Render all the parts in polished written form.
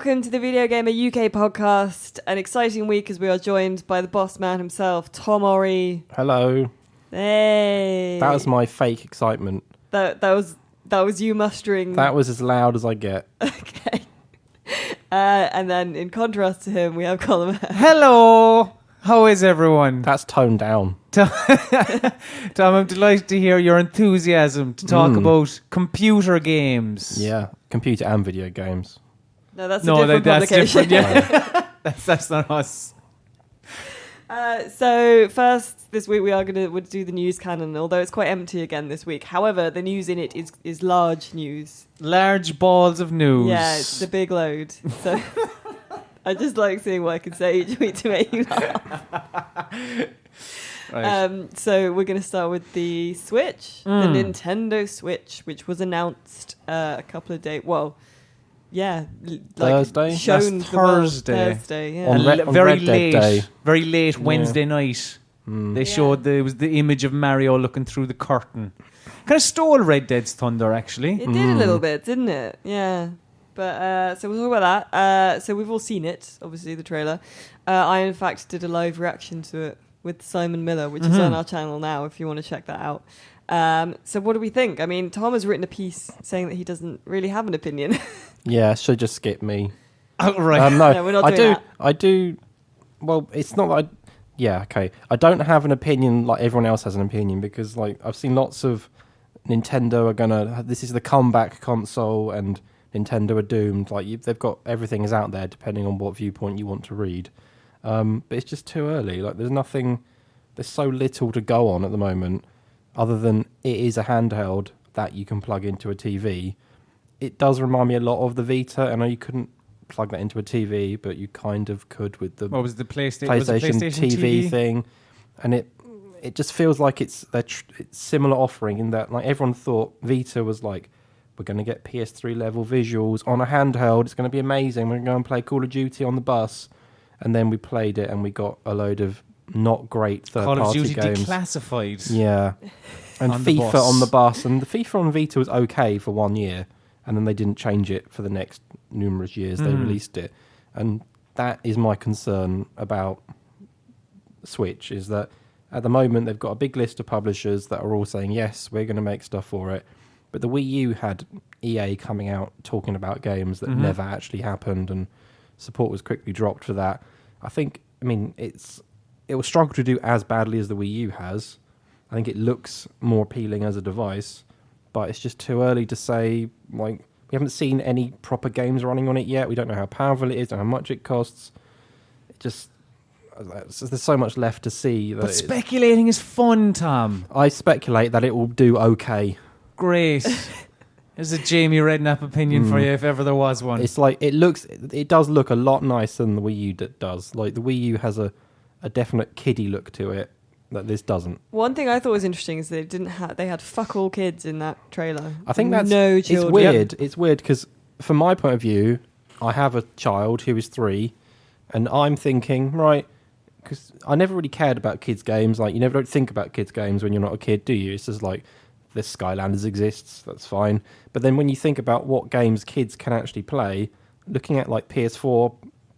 welcome to the Video Gamer UK podcast. An exciting week as we are joined by the boss man himself, Tom Orry. Hello. Hey. That was my fake excitement. That was you mustering. That was as loud as I get. Okay. And then in contrast to him, we have Colin. Hello. How is everyone? That's toned down. Tom, I'm delighted to hear your enthusiasm to talk about computer games. Yeah, computer and video games. No, that's a different publication. Different, yeah. that's not us. So first, this week we are going to do the news canon, although it's quite empty again this week. However, the news in it is large news. Large balls of news. Yeah, it's the big load. So I just like seeing what I can say each week to make you laugh. Right. So we're going to start with the Switch, the Nintendo Switch, which was announced a couple of days. Well, yeah, Thursday? Shown Last the world Thursday. Thursday, yeah. On very Red Dead late, Day. very late Wednesday night. They showed there was the image of Mario looking through the curtain. Kind of stole Red Dead's thunder, actually. It did a little bit, didn't it? Yeah. But so we'll talk about that. So we've all seen it, obviously, the trailer. I, in fact, did a live reaction to it with Simon Miller, which is on our channel now, if you want to check that out. So what do we think? I mean, Tom has written a piece saying that he doesn't really have an opinion. Yeah, should just skip me. Oh, right. No, we're not doing that. I do. Well, it's not that yeah, okay. I don't have an opinion like everyone else has an opinion because, like, I've seen lots of Nintendo are gonna. This is the comeback console, and Nintendo are doomed. Like, they've got everything is out there, depending on what viewpoint you want to read. But it's just too early. Like, there's nothing. There's so little to go on at the moment, other than it is a handheld that you can plug into a TV. It does remind me a lot of the Vita. I know you couldn't plug that into a TV, but you kind of could with the What was the PlayStation TV thing, and it just feels like it's similar offering in that, like, everyone thought Vita was like, we're going to get PS3 level visuals on a handheld, it's going to be amazing, we're going to go and play Call of Duty on the bus, and then we played it and we got a load of not great third-party games. Call of Duty declassified. Yeah, and on the FIFA bus. on the bus, and the FIFA on Vita was okay for 1 year, and then they didn't change it for the next numerous years. They released it, and that is my concern about Switch, is that at the moment they've got a big list of publishers that are all saying, yes, we're going to make stuff for it, but the Wii U had EA coming out talking about games that never actually happened, and support was quickly dropped for that. I mean, it will struggle to do as badly as the Wii U has. I think it looks more appealing as a device, but it's just too early to say. Like, we haven't seen any proper games running on it yet. We don't know how powerful it is and how much it costs. It just, there's so much left to see. But speculating is fun, Tom. I speculate that it will do okay. Great. There's a Jamie Redknapp opinion for you, if ever there was one. It's like, it does look a lot nicer than the Wii U does. Like, the Wii U has a definite kiddie look to it that this doesn't. One thing I thought was interesting is they they had fuck all kids in that trailer. I think that's no children. It's weird. It's weird because from my point of view, I have a child who is 3, and I'm thinking, right, because I never really cared about kids' games. Like, you never don't think about kids' games when you're not a kid, do you? It's just like, this Skylanders exists, that's fine. But then when you think about what games kids can actually play, looking at like PS4,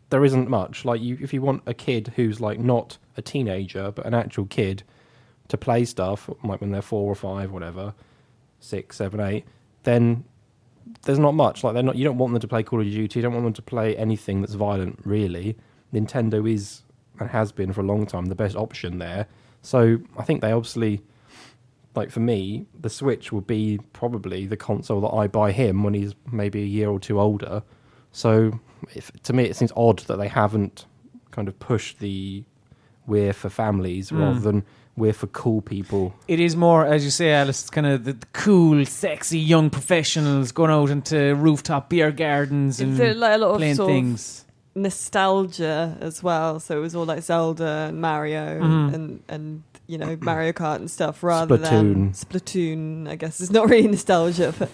there isn't much. Like, if you want a kid who's like not a teenager but an actual kid to play stuff, like when they're 4 or 5, whatever, 6, 7, 8, then there's not much. Like, you don't want them to play Call of Duty. You don't want them to play anything that's violent, really. Nintendo is and has been for a long time the best option there. So I think they obviously, like, for me, the Switch will be probably the console that I buy him when he's maybe a year or 2 older. So to me, it seems odd that they haven't kind of pushed the we're for families rather than we're for cool people. It is more, as you say, Alice, it's kind of the cool, sexy young professionals going out into rooftop beer gardens and like a lot of playing sort things. Of nostalgia as well. So it was all like Zelda and Mario and you know, Mario Kart and stuff rather than Splatoon. I guess it's not really nostalgia, but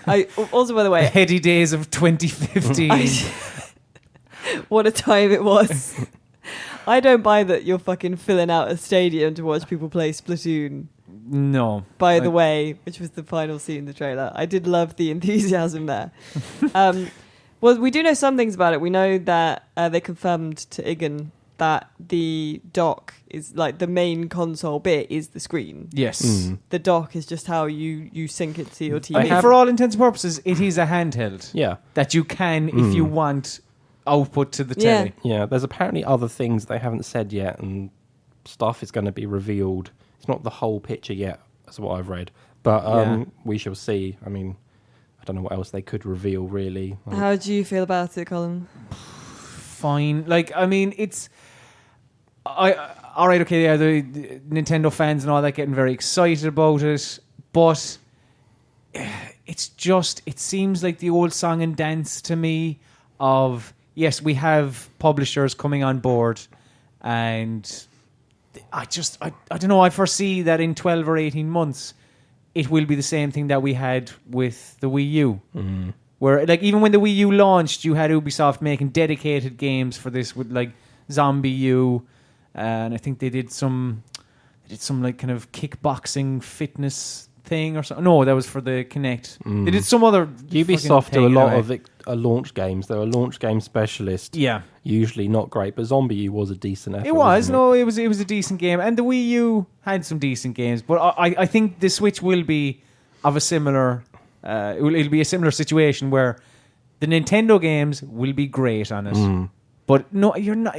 I also, by the way, the heady days of 2015. What a time it was. I don't buy that you're fucking filling out a stadium to watch people play Splatoon. No. By the way, which was the final scene in the trailer. I did love the enthusiasm there. Well, we do know some things about it. We know that they confirmed to Igen that the dock is like the main console bit is the screen. Yes. The dock is just how you sync it to your TV. For all intents and purposes, it is a handheld. Yeah. That you can, if you want, output to the telly. Yeah, there's apparently other things they haven't said yet, and stuff is going to be revealed. It's not the whole picture yet, that's what I've read. But we shall see. I mean, I don't know what else they could reveal, really. Like, how do you feel about it, Colin? Fine. Like, I mean, it's... all right, okay, yeah, the Nintendo fans and all that getting very excited about it, but it's just, it seems like the old song and dance to me of, yes, we have publishers coming on board, and I don't know, I foresee that in 12 or 18 months, it will be the same thing that we had with the Wii U. Where, like, even when the Wii U launched, you had Ubisoft making dedicated games for this with, like, Zombie U, and I think they did some like kind of kickboxing fitness thing or something. No, that was for the Kinect. They did some other Ubisoft do a lot of launch games. They're a launch game specialist. Yeah, usually not great, but Zombie U was a decent effort. It was a decent game, and the Wii U had some decent games. But I think the Switch will be of a similar. It'll be a similar situation where the Nintendo games will be great on it, but no, you're not.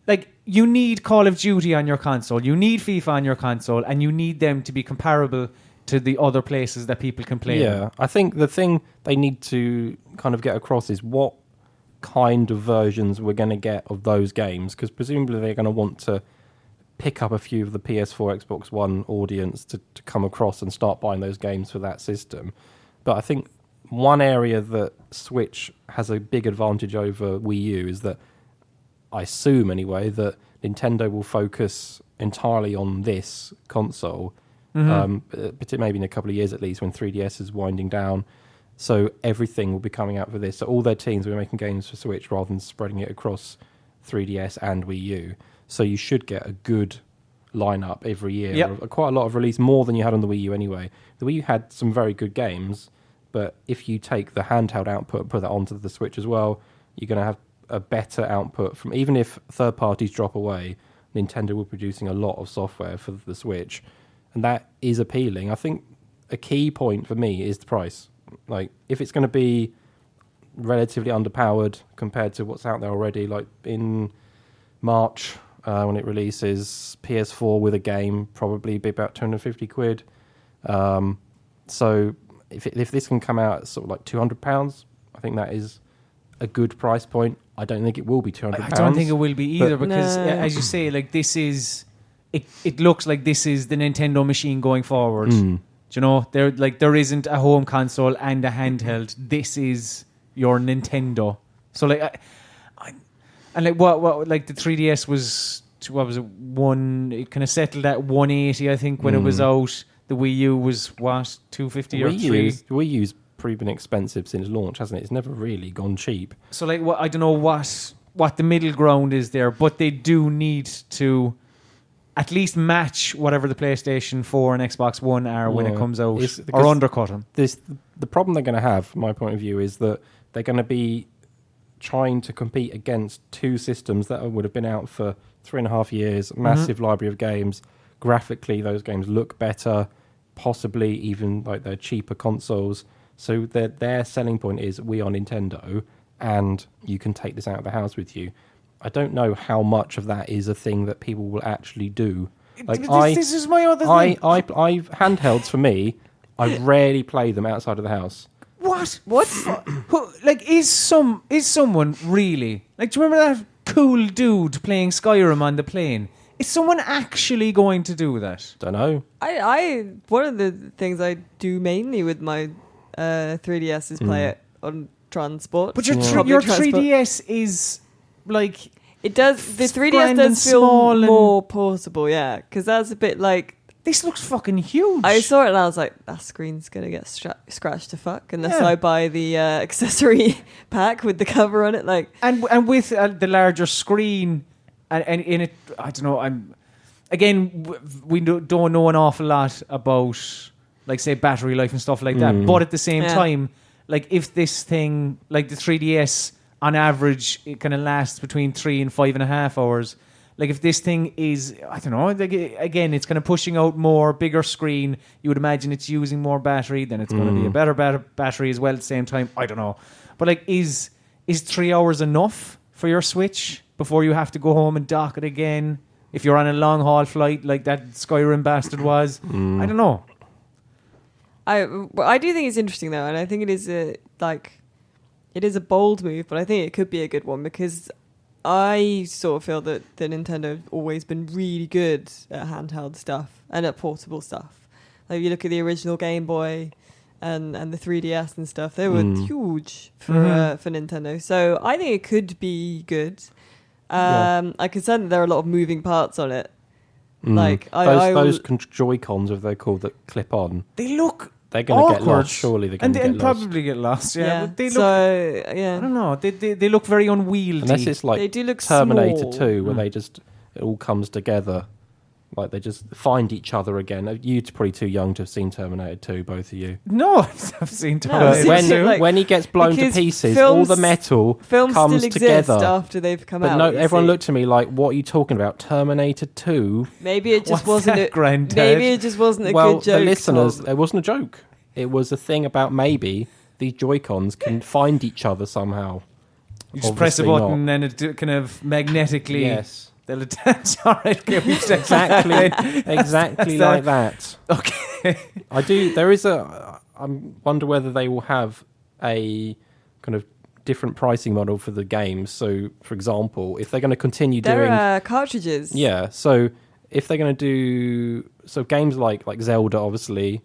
Like, you need Call of Duty on your console, you need FIFA on your console, and you need them to be comparable to the other places that people can play. Yeah, I think the thing they need to kind of get across is what kind of versions we're going to get of those games, because presumably they're going to want to pick up a few of the PS4, Xbox One audience to come across and start buying those games for that system. But I think one area that Switch has a big advantage over Wii U is that, I assume anyway, that Nintendo will focus entirely on this console, but maybe in a couple of years at least, when 3DS is winding down. So everything will be coming out for this. So all their teams will be making games for Switch rather than spreading it across 3DS and Wii U. So you should get a good lineup every year. Yep. Quite a lot of release, more than you had on the Wii U anyway. The Wii U had some very good games, but if you take the handheld output and put that onto the Switch as well, you're going to have a better output from, even if third parties drop away, Nintendo will be producing a lot of software for the Switch, and that is appealing. I think a key point for me is the price. Like, if it's going to be relatively underpowered compared to what's out there already, like in March when it releases, PS4 with a game probably be about 250 quid. So if this can come out at sort of like £200, I think that is a good price point. I don't think it will be £200. I don't think it will be either, because as you say, like, this is it looks like this is the Nintendo machine going forward. Do you know, there isn't a home console and a handheld. This is your Nintendo. So like, and like what like the 3DS was, what was it, it kind of settled at 180, I think, when it was out. The Wii U was what, 250 or 3? Wii U's pretty been expensive since launch, hasn't it? It's never really gone cheap. So like, I don't know what the middle ground is there, but they do need to at least match whatever the PlayStation 4 and Xbox One are when it comes out, or undercut them. The problem they're going to have, from my point of view, is that they're going to be trying to compete against two systems that would have been out for 3.5 years, massive library of games. Graphically, those games look better, possibly even like they're cheaper consoles. So their selling point is, we are Nintendo, and you can take this out of the house with you. I don't know how much of that is a thing that people will actually do. Like, this is my other thing. Handhelds, for me, I rarely play them outside of the house. What? Like, is someone really, like, do you remember that cool dude playing Skyrim on the plane? Is someone actually going to do that? Don't know. I one of the things I do mainly with my 3DS is play it on transport. But your 3DS is like, it does. The 3DS does feel more portable, yeah, because that's a bit like, this looks fucking huge. I saw it and I was like, that screen's gonna get scratched to fuck unless I buy the accessory pack with the cover on it, like, and with the larger screen and in it. I don't know. We don't know an awful lot about, like, say, battery life and stuff like that. But at the same time, like if this thing, like the 3DS, on average, it kind of lasts between 3 and 5.5 hours. Like if this thing is, I don't know, like, again, it's kind of pushing out more, bigger screen. You would imagine it's using more battery. Then it's going to be a better battery as well at the same time. I don't know. But like, is 3 hours enough for your Switch before you have to go home and dock it again? If you're on a long haul flight like that Skyrim bastard was, I don't know. I do think it's interesting though, and I think it is a bold move, but I think it could be a good one because I sort of feel that Nintendo have always been really good at handheld stuff and at portable stuff. Like if you look at the original Game Boy and the 3DS and stuff, they were huge for Nintendo. So I think it could be good. I can sense that there are a lot of moving parts on it. Like those Joy-Cons, if they're called, that clip on, they look. They're going to get lost. Surely they're going to get lost. And probably get lost. Yeah. But they look. I don't know. They look very unwieldy. Unless it's like they do look Terminator small. 2, where it all comes together. Like they just find each other again. You're probably too young to have seen Terminator 2, both of you. No, I've seen Terminator 2. When he gets blown to pieces, films, all the metal films comes still exist together. after they've come but out. no, everyone looked at me like, "What are you talking about? Terminator 2?" Maybe it just What's wasn't. that, Granddad? Maybe it just wasn't a well, good joke. the listeners, Tom. it wasn't a joke. It was a thing about maybe these Joy-Cons can find each other somehow. You just press a button and it kind of magnetically. Yes. They'll attach. All right, exactly like that. Okay. I do. There is I wonder whether they will have a kind of different pricing model for the games. So, for example, if they're going to continue doing cartridges. Yeah. So if they're going to do games like Zelda, obviously,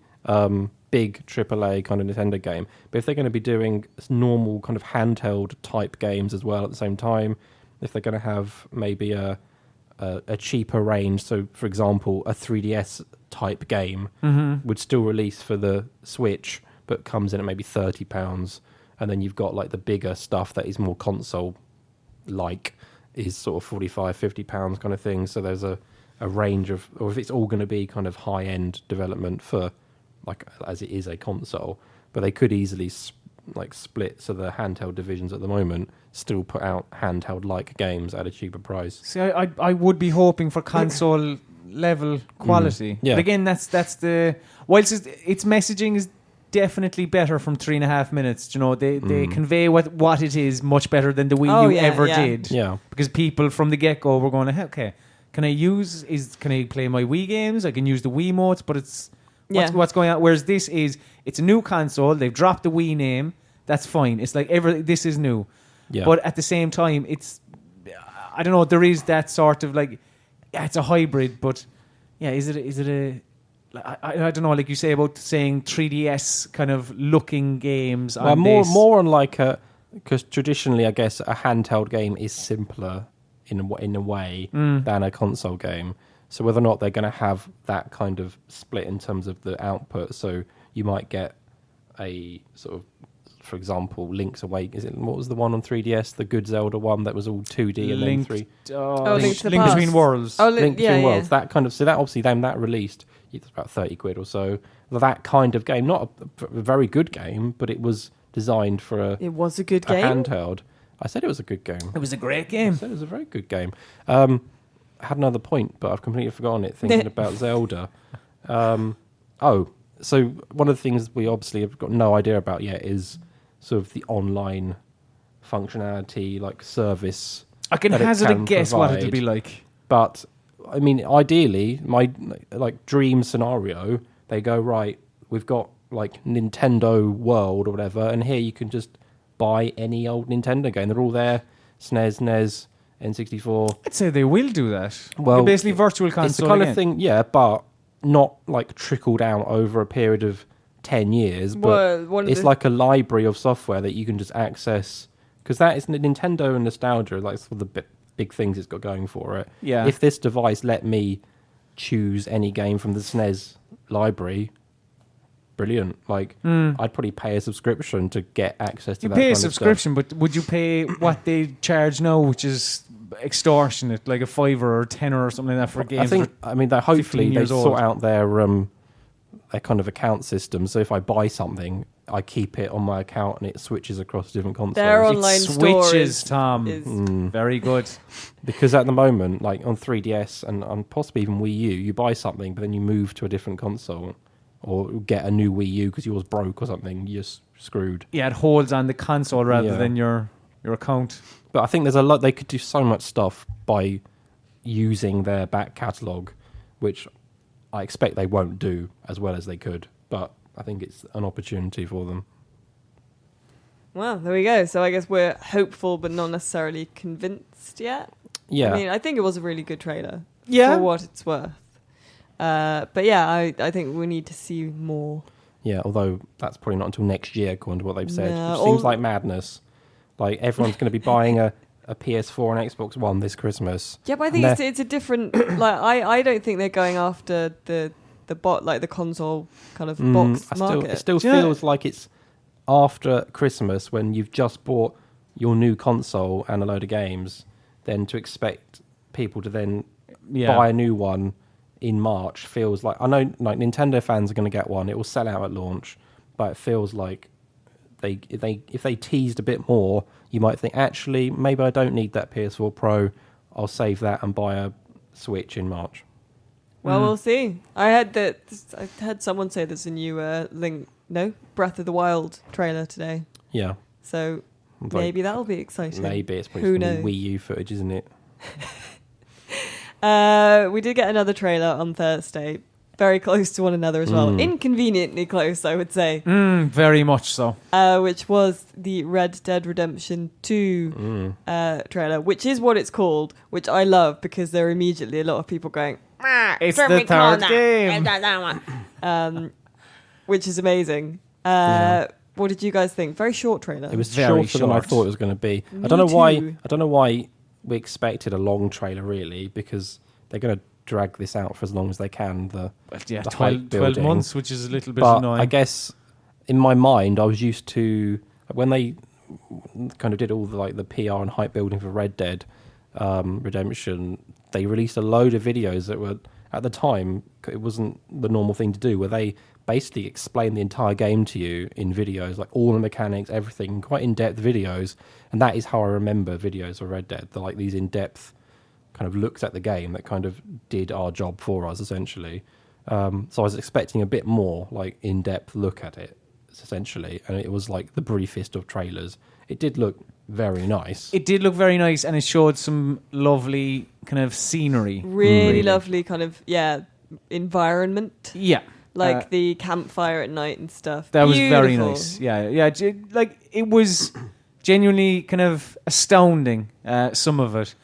big AAA kind of Nintendo game. But if they're going to be doing normal kind of handheld type games as well at the same time, if they're going to have maybe a cheaper range, so for example, a 3DS type game would still release for the Switch, but comes in at maybe £30, and then you've got like the bigger stuff that is more console-like, is sort of £45-50 kind of thing. So there's a range of, or if it's all going to be kind of high-end development for, like as it is a console, but they could easily split, so the handheld divisions at the moment still put out handheld-like games at a cheaper price. See, I would be hoping for console level quality. Yeah. But again, that's the whilst its messaging is definitely better from 3.5 minutes. You know, they convey what it is much better than the Wii U ever did. Yeah, because people from the get go were going, okay, can I play my Wii games? I can use the Wiimotes, but it's what's going on. Whereas it's a new console. They've dropped the Wii name. That's fine. It's like this is new. Yeah. But at the same time, I don't know, there is that sort of like, it's a hybrid, but yeah, is it a, I don't know, like you say about saying 3DS kind of looking games. Well, more on like because traditionally, I guess a handheld game is simpler in a way than a console game. So whether or not they're going to have that kind of split in terms of the output, so you might get a sort of, for example, Link's Awakening. What was the one on 3DS? The good Zelda one that was all 2D and then 3. Link Between Worlds. Link Between Worlds. That kind of. So that obviously then that released. It's about £30 or so. That kind of game, not a very good game, but it was designed for It was a good game. Handheld. I said it was a good game. It was a great game. I said it was a very good game. I had another point, but I've completely forgotten it. Thinking about Zelda. So one of the things we obviously have got no idea about yet is sort of the online functionality, like service. I can hazard a guess what it'll be like. But I mean, ideally, my dream scenario, they go, right, we've got like Nintendo World or whatever, and here you can just buy any old Nintendo game. They're all there: SNES, NES, N64. I'd say they will do that. Well, basically virtual console. It's the kind of thing, yeah, but not like trickled out over a period of 10 years, but it's like a library of software that you can just access, because that is Nintendo and nostalgia, like sort of the big things it's got going for it. Yeah. If this device let me choose any game from the SNES library, brilliant. Like, I'd probably pay a subscription to get access to that kind of stuff. You pay a subscription, but would you pay what they charge now, which is extortionate, like a $5 or a $10 or something like that for games? Hopefully they sort out their kind of account system. So if I buy something I keep it on my account and it switches across different consoles. Their online store switches, is, Tom. is Very good. Because at the moment, like on 3DS and on possibly even Wii U, you buy something, but then you move to a different console or get a new Wii U because yours broke or something. You're screwed. Yeah, it holds on the console rather than your account. But I think there's a lot. They could do so much stuff by using their back catalogue, which I expect they won't do as well as they could. But I think it's an opportunity for them. Well, there we go. So I guess we're hopeful, but not necessarily convinced yet. Yeah. I mean, I think it was a really good trailer. Yeah. For what it's worth. But yeah, I think we need to see more. Yeah, although that's probably not until next year, according to what they've said. No, Which seems like madness. Like, everyone's going to be buying a PS4 and Xbox One this Christmas. Yeah, but I think it's a different... like, I don't think they're going after the console kind of box market. It still feels like it's after Christmas when you've just bought your new console and a load of games, then to expect people to then buy a new one in March feels like... I know like Nintendo fans are going to get one. It will sell out at launch, but it feels like if they teased a bit more, you might think, actually, maybe I don't need that PS4 Pro. I'll save that and buy a Switch in March. Well, we'll see. I had someone say there's a new Breath of the Wild trailer today. Yeah. So maybe that'll be exciting. Maybe it's probably Who knows? Wii U footage, isn't it? We did get another trailer on Thursday. Very close to one another as well. Inconveniently close, I would say. Very much so. Which was the Red Dead Redemption 2 trailer, which is what it's called, which I love because there are immediately a lot of people going, it's the third game. Which is amazing. What did you guys think? Very short trailer. It was Very shorter than I short. thought it was going to be. Me I don't know too. why we expected a long trailer, really, because they're going to drag this out for as long as they can. The 12 building. months, which is a little bit But annoying. I guess in my mind, I was used to when they kind of did all the PR and hype building for Red Dead Redemption. They released a load of videos that were, at the time, it wasn't the normal thing to do, where they basically explained the entire game to you in videos, like all the mechanics, everything, quite in-depth videos. And that is how I remember videos of Red Dead. They're like these in-depth kind of looks at the game that kind of did our job for us, essentially. So I was expecting a bit more like in-depth look at it, essentially, and it was like the briefest of trailers. It did look very nice. It did look very nice, and it showed some lovely kind of scenery. really lovely kind of, environment. Yeah. Like the campfire at night and stuff. That was very Beautiful. nice. Yeah. Like, it was genuinely kind of astounding, some of it.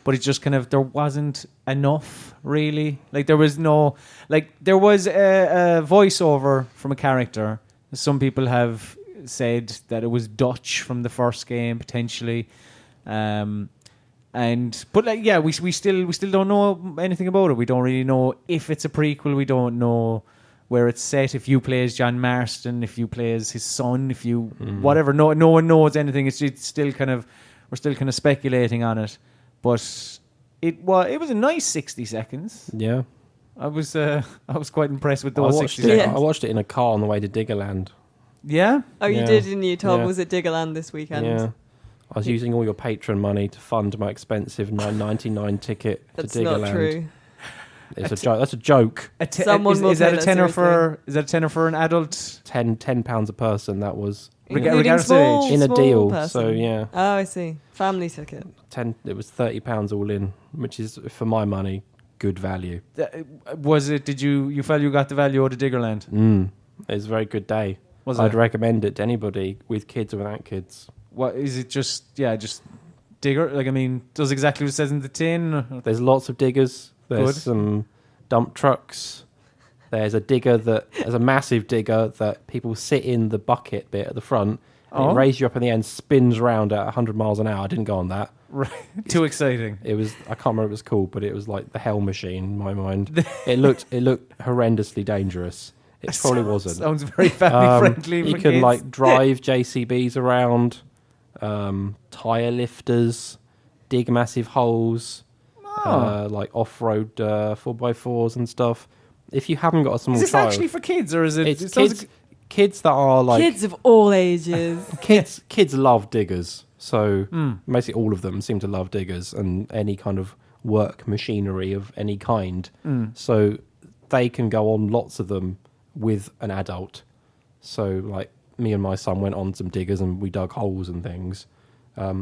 But it just kind of, there wasn't enough, really. Like, there was no... Like, there was a voiceover from a character. Some people have said that it was Dutch from the first game, potentially. But we still don't know anything about it. We don't really know if it's a prequel. We don't know where it's set. If you play as John Marston, if you play as his son, if you whatever. No one knows anything. It's still kind of, we're still kind of speculating on it. But it was a nice 60 seconds. Yeah. I was quite impressed with those 60 seconds. I watched it in a car on the way to Diggerland. Yeah? Oh, you Yeah. did, didn't you, Tom? Yeah. Was it Diggerland this weekend? Yeah. I was using all your Patreon money to fund my expensive $9.99 ticket to That's Diggerland. not true. It's a joke. That's a joke. Someone will is that take a that tenner seriously. is that a tenner for an adult? £10 a person. That was Including regardless of small, age. in a small person. person. So yeah, Oh, I see. Family ticket. It was £30 all in, which is for my money good value. Was it? Did you felt you got the value out of Diggerland? It was a very good day. Was I'd it? recommend it to anybody with kids or without kids. What is it? Just digger. Like, I mean, does exactly what it says in the tin. There's lots of diggers. There's Good. some dump trucks. There's a massive digger that people sit in the bucket bit at the front. And it raises you up in the end, spins around at 100 miles an hour. I didn't go on that. Right. Too exciting. It was, I can't remember what it was called, but it was like the hell machine in my mind. It looked horrendously dangerous. It probably wasn't. Sounds very family friendly. You for can kids. like drive JCBs around, tire lifters, dig massive holes, like off-road 4x4s and stuff. If you haven't got a small Is this child, actually for kids, or is it? it's it sounds kids. kids that are like Kids of all ages. kids love diggers. So basically all of them seem to love diggers and any kind of work machinery of any kind. So they can go on lots of them with an adult. So like me and my son went on some diggers and we dug holes and things.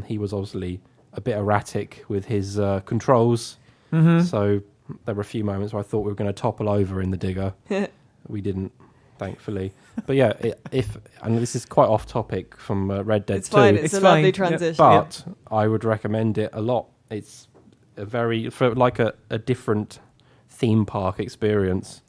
He was obviously a bit erratic with his controls. So there were a few moments where I thought we were going to topple over in the digger. We didn't, thankfully. But yeah, and this is quite off topic from Red Dead 2. It's fine. It's a lovely transition. But I would recommend it a lot. It's for like a different theme park experience.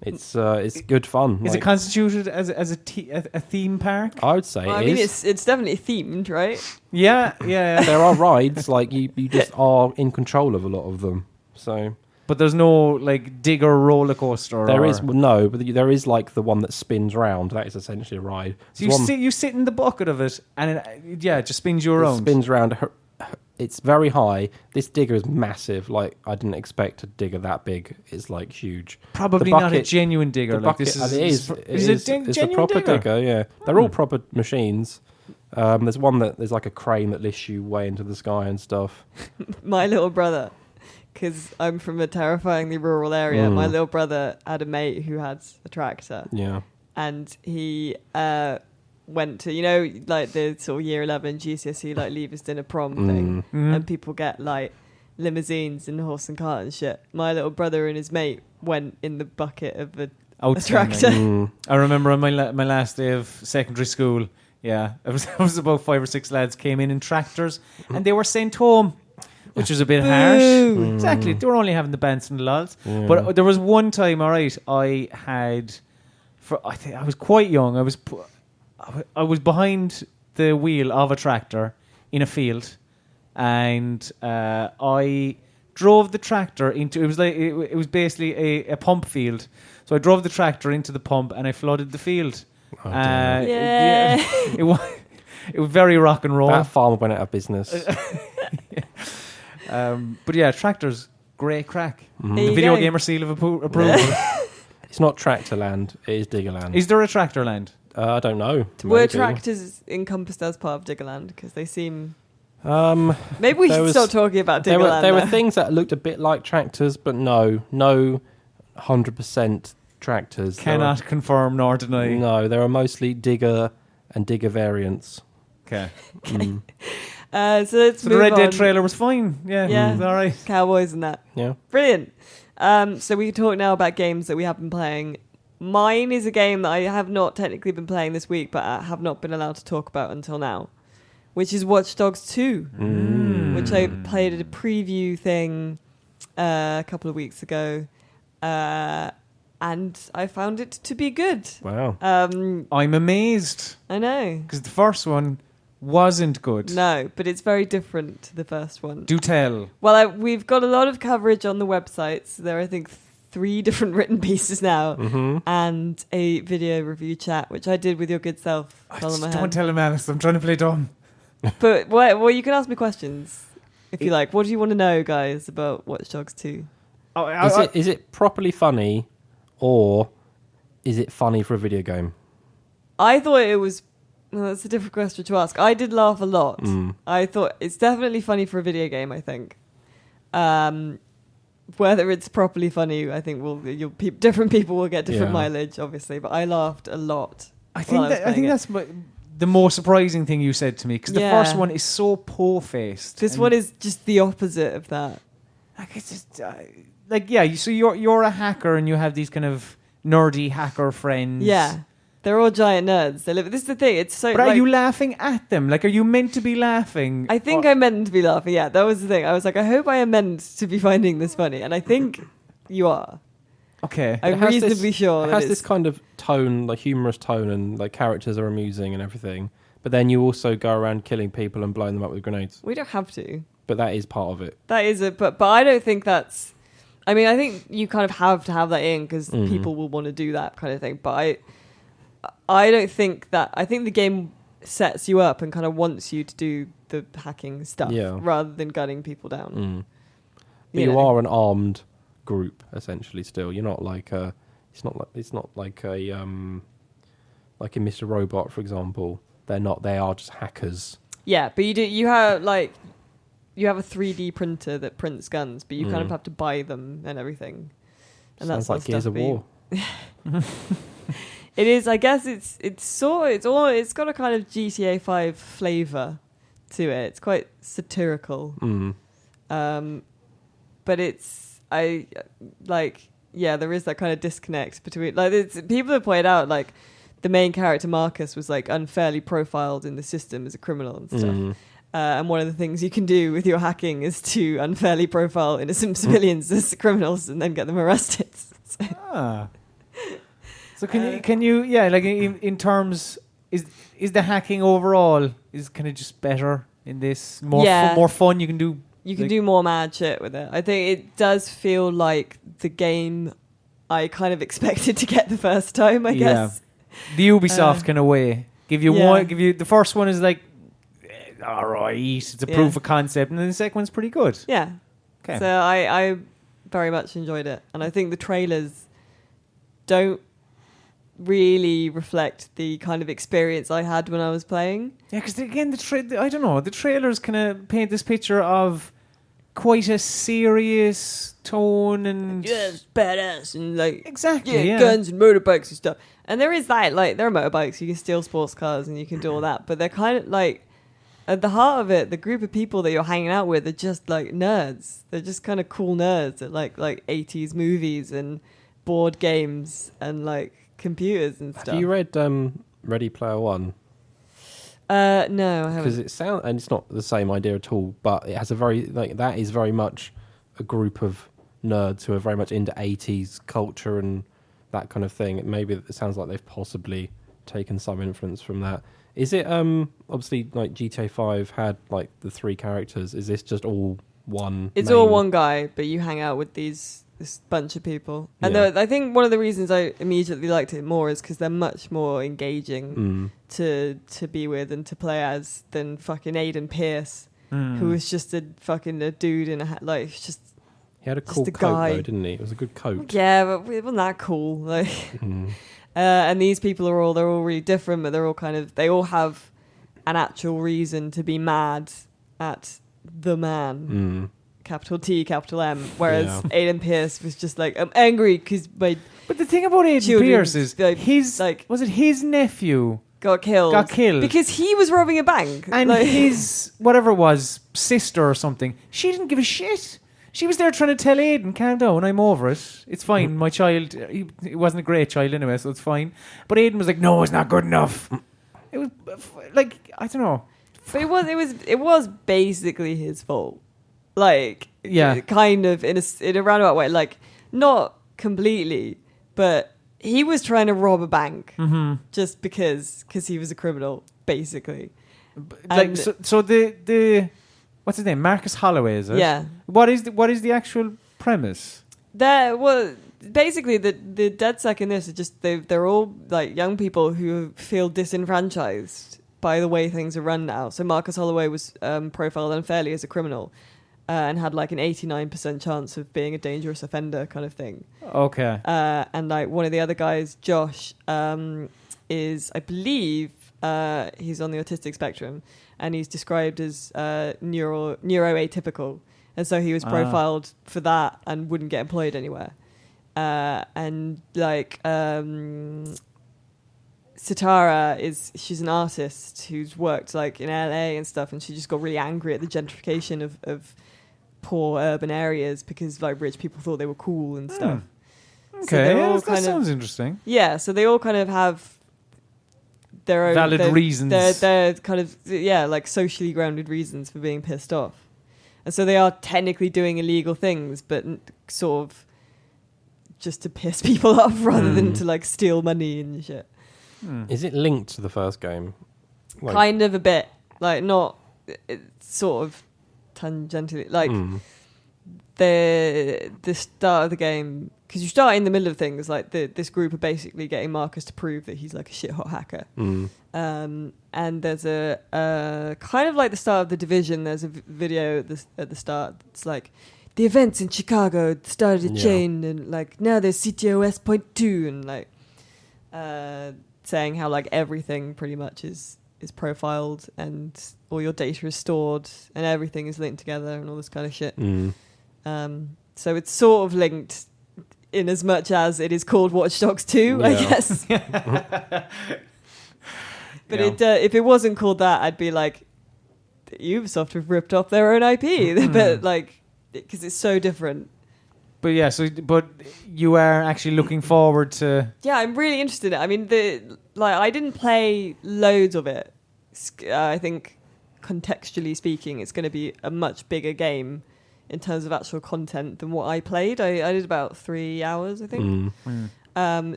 It's good fun. Is it constituted as a theme park? I would say Well, I mean, it's definitely themed, right? Yeah. There are rides, like you just are in control of a lot of them. So, but there's no like digger roller coaster. There is like the one that spins round. That is essentially a ride. So you sit in the bucket of it, and it just spins you around. Spins round. It's very high. This digger is massive. Like I didn't expect a digger that big. It's like huge. Probably not a genuine digger. The like bucket, this it's a proper digger. Yeah, they're all proper machines. There's one there's like a crane that lifts you way into the sky and stuff. My little brother, because I'm from a terrifyingly rural area, my little brother had a mate who had a tractor. Yeah. And he went to, like the sort of year 11 GCSE, like leavers dinner prom thing. And people get like limousines and horse and cart and shit. My little brother and his mate went in the bucket of a tractor. I remember on my last day of secondary school, it was about 5 or 6 lads came in tractors and they were sent home. Which was a bit harsh. Exactly. They were only having the bands and the lols. Yeah. But there was one time, all right, I think I was quite young. I was behind the wheel of a tractor in a field, and I drove the tractor into. It was basically a pump field. So I drove the tractor into the pump, and I flooded the field. It was very rock and roll. That farmer went out of business. But yeah, tractors, great crack. The Video Gamer seal of approval. It's not tractor land, it is digger land. Is there a tractor land? I don't know. Were tractors encompassed as part of Diggerland? Because they seem... maybe we should start talking about Diggerland. There were things that looked a bit like tractors, but no 100% tractors. Cannot confirm nor deny. No, there are mostly digger and digger variants. Okay. So the Red Dead trailer was fine. Yeah, all right. Cowboys and that. Yeah. Brilliant. So we can talk now about games that we have been playing. Mine is a game that I have not technically been playing this week, but I have not been allowed to talk about until now, which is Watch Dogs 2, which I played at a preview thing a couple of weeks ago, and I found it to be good. Wow. I'm amazed. I know. Because the first one wasn't good. No, but it's very different to the first one. Do tell. Well, we've got a lot of coverage on the websites. There are, I think, 3 different written pieces now, and a video review chat, which I did with your good self, Colin Mahan. Don't tell him, Alice. I'm trying to play dumb. But well, you can ask me questions if you like. What do you want to know, guys, about Watch Dogs 2? Is it properly funny, or is it funny for a video game? I thought it was... Well, that's a different question to ask. I did laugh a lot. I thought it's definitely funny for a video game, I think. Whether it's properly funny, I think different people will get different mileage, obviously. But I laughed a lot. I think that's the more surprising thing you said to me, because the first one is so po-faced. This one is just the opposite of that. Like it's just so you're a hacker and you have these kind of nerdy hacker friends. Yeah. They're all giant nerds. This is the thing. It's so. But are you laughing at them? Like, are you meant to be laughing? I think I meant to be laughing. Yeah, that was the thing. I was like, I hope I am meant to be finding this funny, and I think you are. Okay, I'm reasonably sure. It has this kind of tone, like humorous tone, and like characters are amusing and everything. But then you also go around killing people and blowing them up with grenades. We don't have to. But that is part of it. That is it. But I don't think that's. I mean, I think you kind of have to have that in because people will want to do that kind of thing. But I don't think that. I think the game sets you up and kind of wants you to do the hacking stuff rather than gunning people down. But you are an armed group essentially. Still, you're not like a. It's not like a like in Mr. Robot, for example, they're not. They are just hackers. Yeah, but you have a 3D printer that prints guns, but you kind of have to buy them and everything. And Sounds that's like Gears of War. It is. I guess it's got a kind of GTA 5 flavor to it. It's quite satirical. But there is that kind of disconnect between people have pointed out like the main character Marcus was like unfairly profiled in the system as a criminal and stuff. And one of the things you can do with your hacking is to unfairly profile innocent civilians as criminals and then get them arrested. So can you like in terms is the hacking overall is kind of just better in this more fun you can do. You can do more mad shit with it. I think it does feel like the game I kind of expected to get the first time, I guess. The Ubisoft kind of way. Give you the first one is like all right, it's a proof of concept, and then the second one's pretty good. Yeah. Okay. So I very much enjoyed it, and I think the trailers don't really reflect the kind of experience I had when I was playing. Yeah, because again, I don't know, the trailers kind of paint this picture of quite a serious tone and yes, badass and like exactly guns and motorbikes and stuff. And there is that, like there are motorbikes, you can steal sports cars and you can do all that, but they're kind of like at the heart of it, the group of people that you're hanging out with are just like nerds. They're just kind of cool nerds that like 80s movies and board games and like computers and stuff. Have you read Ready Player One? No, I haven't. Because and it's not the same idea at all, but it has a very that is very much a group of nerds who are very much into 80s culture and that kind of thing. Maybe it sounds like they've possibly taken some influence from that. Is it obviously like GTA 5 had like the 3 characters? Is this just all one? It's all one guy, but you hang out with this bunch of people. And I think one of the reasons I immediately liked it more is because they're much more engaging to be with and to play as than fucking Aiden Pierce, who was just a dude in a like just. He had a cool coat though, didn't he? It was a good coat. Yeah, but it wasn't that cool. Like. And these people they're all really different, but they all have an actual reason to be mad at the man, capital T, capital M. Whereas Aiden Pierce was just like, I'm angry because But the thing about Aiden Pierce is was it his nephew got killed because he was robbing a bank, and his whatever it was sister or something. She didn't give a shit. She was there trying to tell Aiden, calm down, I'm over it. It's fine. My child, he wasn't a great child anyway, so it's fine. But Aiden was like, no, it's not good enough. It was like, I don't know. But it was basically his fault. Like, kind of in a roundabout way. Like, not completely, but he was trying to rob a bank just because he was a criminal, basically. Like, so the what's his name? Marcus Holloway, is it? Yeah. What is the actual premise? Basically the DedSec in this is just they're all like young people who feel disenfranchised by the way things are run now. So Marcus Holloway was profiled unfairly as a criminal and had like an 89% chance of being a dangerous offender kind of thing. Okay. And like one of the other guys, Josh, is I believe he's on the autistic spectrum. And he's described as neuroatypical. And so he was profiled for that and wouldn't get employed anywhere. And like Sitara she's an artist who's worked like in LA and stuff, and she just got really angry at the gentrification of poor urban areas because like rich people thought they were cool and stuff. Okay, so that sounds interesting. Yeah, so they all kind of have their own valid reasons. They're kind of like socially grounded reasons for being pissed off, and so they are technically doing illegal things, but sort of just to piss people off rather than to like steal money and shit. Is it linked to the first game? Like, kind of a bit, like not sort of tangentially, like the start of the game. Because you start in the middle of things, like this group are basically getting Marcus to prove that he's like a shit hot hacker. And there's a kind of like the start of The Division, there's a video at the start. It's like, the events in Chicago started a chain, and like now there's CTOS.2, and like saying how like everything pretty much is profiled and all your data is stored and everything is linked together and all this kind of shit. So it's sort of linked in as much as it is called Watch Dogs 2, I guess. But if it wasn't called that, I'd be like, Ubisoft have ripped off their own IP. But like, because it's so different. But yeah, but you are actually looking forward to... Yeah, I'm really interested in it. I mean, I didn't play loads of it. I think, contextually speaking, it's going to be a much bigger game in terms of actual content than what I played. I did about 3 hours, I think.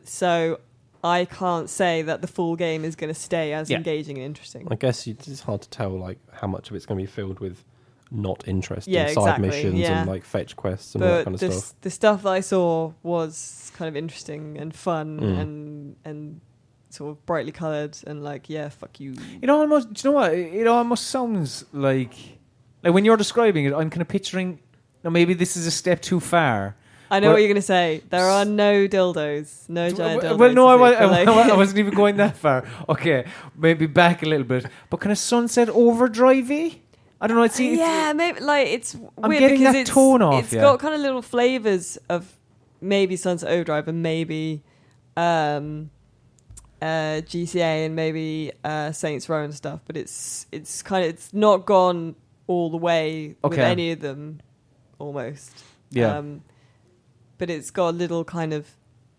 So I can't say that the full game is going to stay as engaging and interesting. I guess it's hard to tell like how much of it's going to be filled with not interesting side missions and like fetch quests and all that kind of stuff. The stuff that I saw was kind of interesting and fun and sort of brightly coloured and like, fuck you. It almost, do you know what? It almost sounds like when you're describing it, I'm kind of picturing, maybe this is a step too far. I know what you're going to say. There are no dildos, no giant dildos. Well, no, I wasn't even going that far. Okay, maybe back a little bit. But kind of Sunset Overdrive-y? I don't know. Maybe like it's weird. I'm getting because that tone off. It's got kind of little flavors of maybe Sunset Overdrive and maybe GCA and maybe Saints Row and stuff. But it's not gone all the way with any of them, almost. Yeah. But it's got little kind of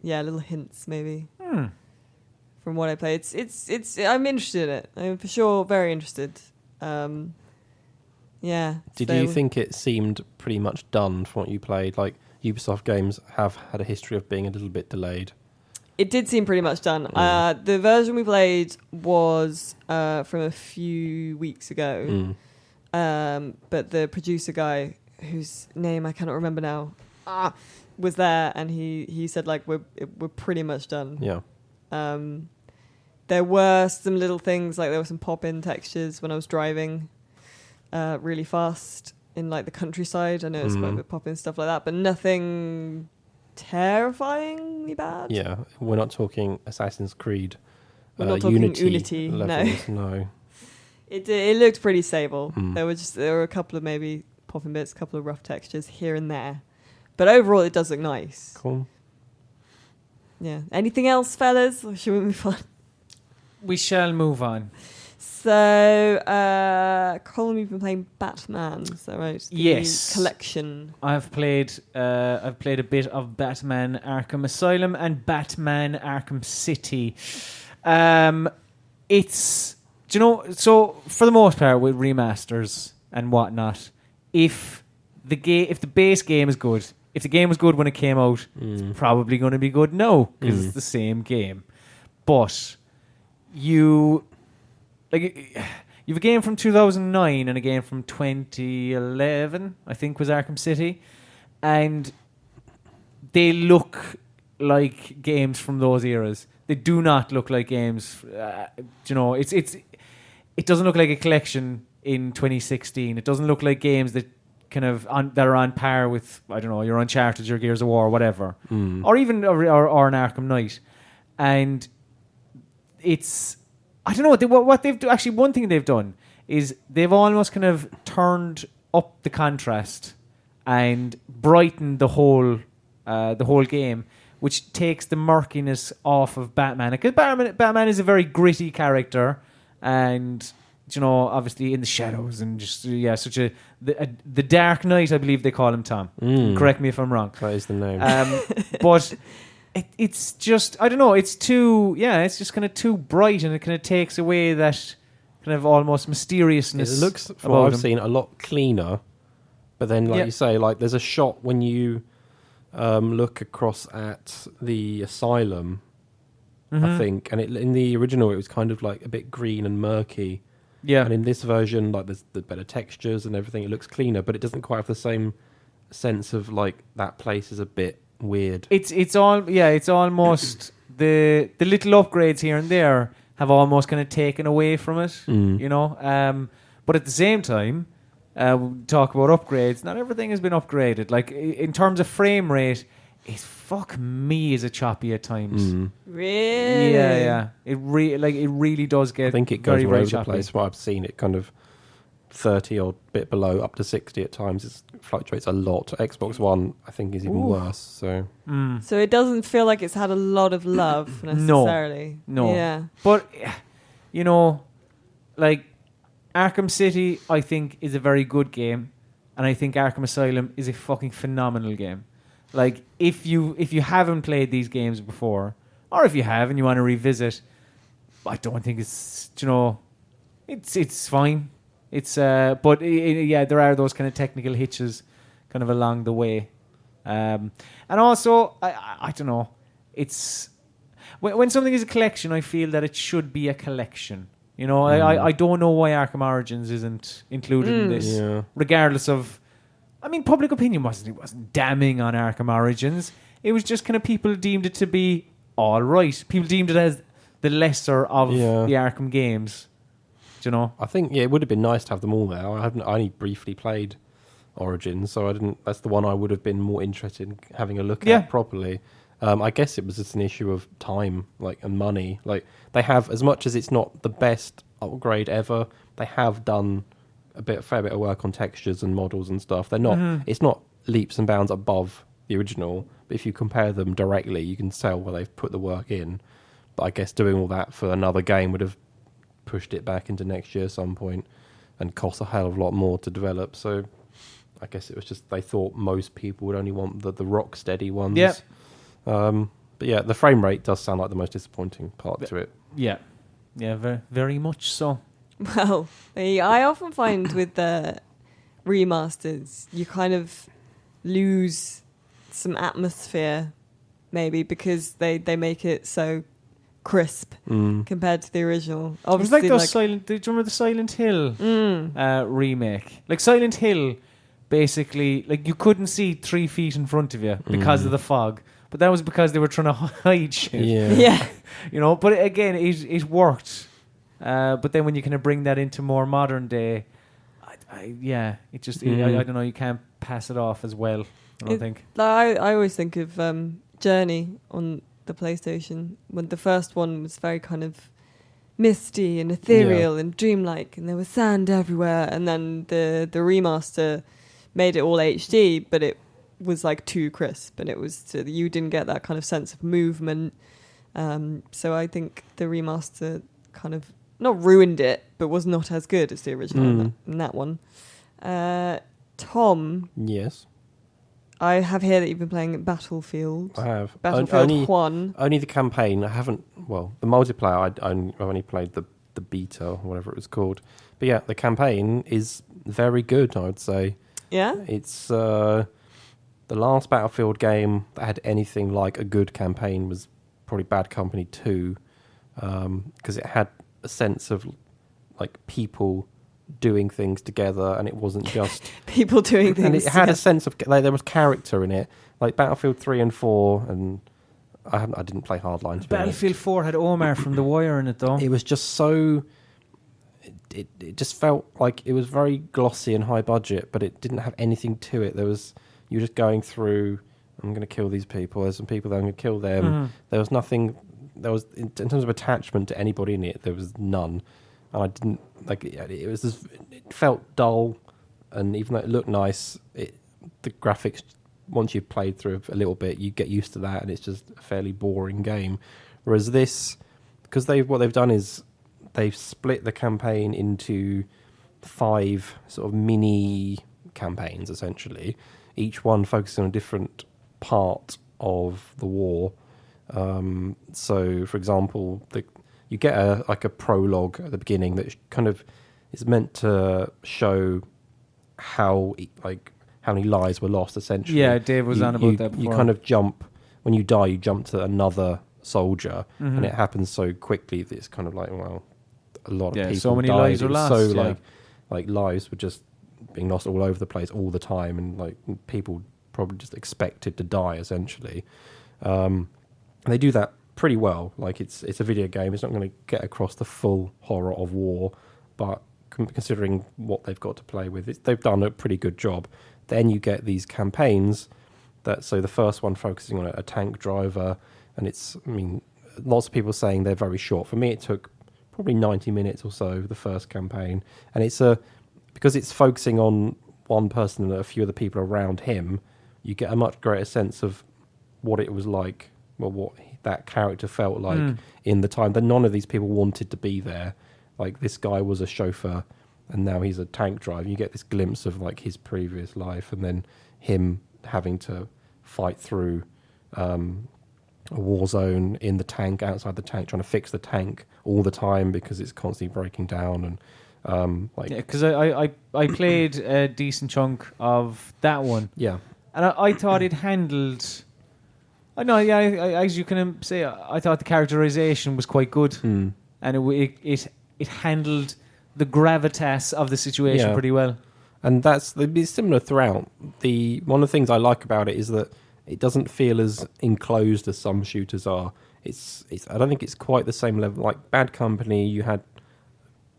little hints maybe from what I played. It's I'm interested in it. I'm for sure very interested. Did you think it seemed pretty much done from what you played? Like Ubisoft games have had a history of being a little bit delayed. It did seem pretty much done. The version we played was from a few weeks ago. But the producer guy, whose name I cannot remember now, was there, and he said like we're pretty much done. Yeah. There were some little things, like there were some pop-in textures when I was driving really fast in like the countryside. I noticed quite a bit of pop-in stuff like that, but nothing terrifyingly bad. Yeah, we're not talking Assassin's Creed. We're not talking Unity levels, no. It looked pretty stable. There were a couple of maybe pop-in bits, a couple of rough textures here and there, but overall it does look nice. Cool. Yeah. Anything else, fellas, or should we move on? We shall move on. So, Colin, you've been playing Batman, is that right? Yes. Collection. I've played a bit of Batman Arkham Asylum and Batman Arkham City. It's, do you know, so for the most part with remasters and whatnot, if the base game is good, if the game was good when it came out, it's probably going to be good now because it's the same game. But you have a game from 2009 and a game from 2011, I think was Arkham City, and they look like games from those eras. They do not look like games. You know, it doesn't look like a collection in 2016. It doesn't look like games that kind of that are on par with, I don't know, your Uncharted, your Gears of War, or whatever, or even or an Arkham Knight, and it's, I don't know what they've done. Actually, one thing they've done is they've almost kind of turned up the contrast and brightened the whole game, which takes the murkiness off of Batman. Because Batman is a very gritty character, and you know, obviously in the shadows and just such the Dark Knight, I believe they call him, Tom. Correct me if I'm wrong. That is the name. But it's just, I don't know, it's just kind of too bright, and it kind of takes away that kind of almost mysteriousness. It looks, from what I've seen, a lot cleaner. But then, like you say, like there's a shot when you look across at the asylum, I think, and in the original it was kind of like a bit green and murky. Yeah. And in this version, like there's the better textures and everything, it looks cleaner, but it doesn't quite have the same sense of like that place is a bit weird. It's almost the little upgrades here and there have almost kind of taken away from it, you know. But at the same time, we talk about upgrades. Not everything has been upgraded. Like in terms of frame rate, It's fuck me is a choppy at times. Really? Yeah. It really does get. I think it goes very, all very over the choppy. place. What I've seen, it kind of 30 or bit below, up to 60 at times. It fluctuates a lot. Xbox One, I think, is even worse. So So it doesn't feel like it's had a lot of love necessarily. No. Yeah. But you know, like Arkham City, I think is a very good game, and I think Arkham Asylum is a fucking phenomenal game. Like if you haven't played these games before, or if you have and you want to revisit, I don't think it's it's fine. It's but there are those kind of technical hitches kind of along the way, and also I don't know. It's when something is a collection, I feel that it should be a collection. You know, I don't know why Arkham Origins isn't included in this, regardless of. I mean, public opinion wasn't damning on Arkham Origins. It was just kind of people deemed it to be all right. People deemed it as the lesser of the Arkham games. Do you know? I think it would have been nice to have them all there. I only briefly played Origins, so I didn't. That's the one I would have been more interested in having a look at properly. I guess it was just an issue of time, and money. Like they have, as much as it's not the best upgrade ever, they have done a fair bit of work on textures and models and stuff. They're not. It's not leaps and bounds above the original, but if you compare them directly, you can tell where they've put the work in. But I guess doing all that for another game would have pushed it back into next year at some point and cost a hell of a lot more to develop. So I guess it was just they thought most people would only want the rock steady ones. Yeah. But yeah, the frame rate does sound like the most disappointing part to it. Yeah, very, very much so. Well, I often find with the remasters, you kind of lose some atmosphere, maybe because they make it so crisp compared to the original. Obviously, it was like those Silent. Do you remember the Silent Hill remake? Like Silent Hill, basically, like you couldn't see 3 feet in front of you because of the fog. But that was because they were trying to hide shit. Yeah. You know, but again, it worked. But then when you kind of bring that into more modern day, I don't know, you can't pass it off as well, I don't think. I always think of Journey on the PlayStation, when the first one was very kind of misty and ethereal and dreamlike, and there was sand everywhere, and then the remaster made it all HD, but it was like too crisp, and you didn't get that kind of sense of movement. So I think the remaster kind of not ruined it, but was not as good as the original in that one. Tom, yes, I have here that you've been playing Battlefield. I have Battlefield 1. Only the campaign. I haven't. Well, the multiplayer. I've only played the beta or whatever it was called. But yeah, the campaign is very good, I would say. Yeah, it's the last Battlefield game that had anything like a good campaign was probably Bad Company 2, because it had a sense of like people doing things together, and it wasn't just people doing things. And it had a sense of there was character in it, like Battlefield 3 and 4, and I didn't play Hardline. To be Battlefield honest. 4 had Omar from The Wire in it, though. It was just so. It just felt like it was very glossy and high budget, but it didn't have anything to it. You were just going through. I'm going to kill these people. There's some people that I'm going to kill them. There was nothing. There was in terms of attachment to anybody in it. There was none. And I didn't like it. It was just, it felt dull, and even though it looked nice, the graphics. Once you've played through a little bit, you get used to that, and it's just a fairly boring game. Whereas this, because what they've done is they've split the campaign into 5 sort of mini campaigns, essentially, each one focusing on a different part of the war. So, for example, you get a prologue at the beginning that kind of is meant to show how many lives were lost, essentially. Yeah, Dave was on about that before. You kind of jump, when you die, you jump to another soldier, and it happens so quickly that it's kind of like, well, a lot of people so many died. lives were lost. So, like lives were just being lost all over the place all the time, and like people probably just expected to die, essentially. And they do that pretty well. Like it's a video game. It's not going to get across the full horror of war, but considering what they've got to play with, they've done a pretty good job. Then you get these campaigns So the first one focusing on a tank driver, and lots of people saying they're very short. For me, it took probably 90 minutes or so, the first campaign. And because it's focusing on one person and a few of the people around him, you get a much greater sense of what it was like, what that character felt like in the time that none of these people wanted to be there. Like, this guy was a chauffeur and now he's a tank driver. You get this glimpse of like his previous life, and then him having to fight through a war zone in the tank, outside the tank, trying to fix the tank all the time because it's constantly breaking down. And because I played a decent chunk of that one. Yeah. And I thought it handled. I know, yeah. As you can say, I thought the characterization was quite good, and it handled the gravitas of the situation pretty well. And it's similar throughout. One of the things I like about it is that it doesn't feel as enclosed as some shooters are. I don't think it's quite the same level. Like Bad Company, you had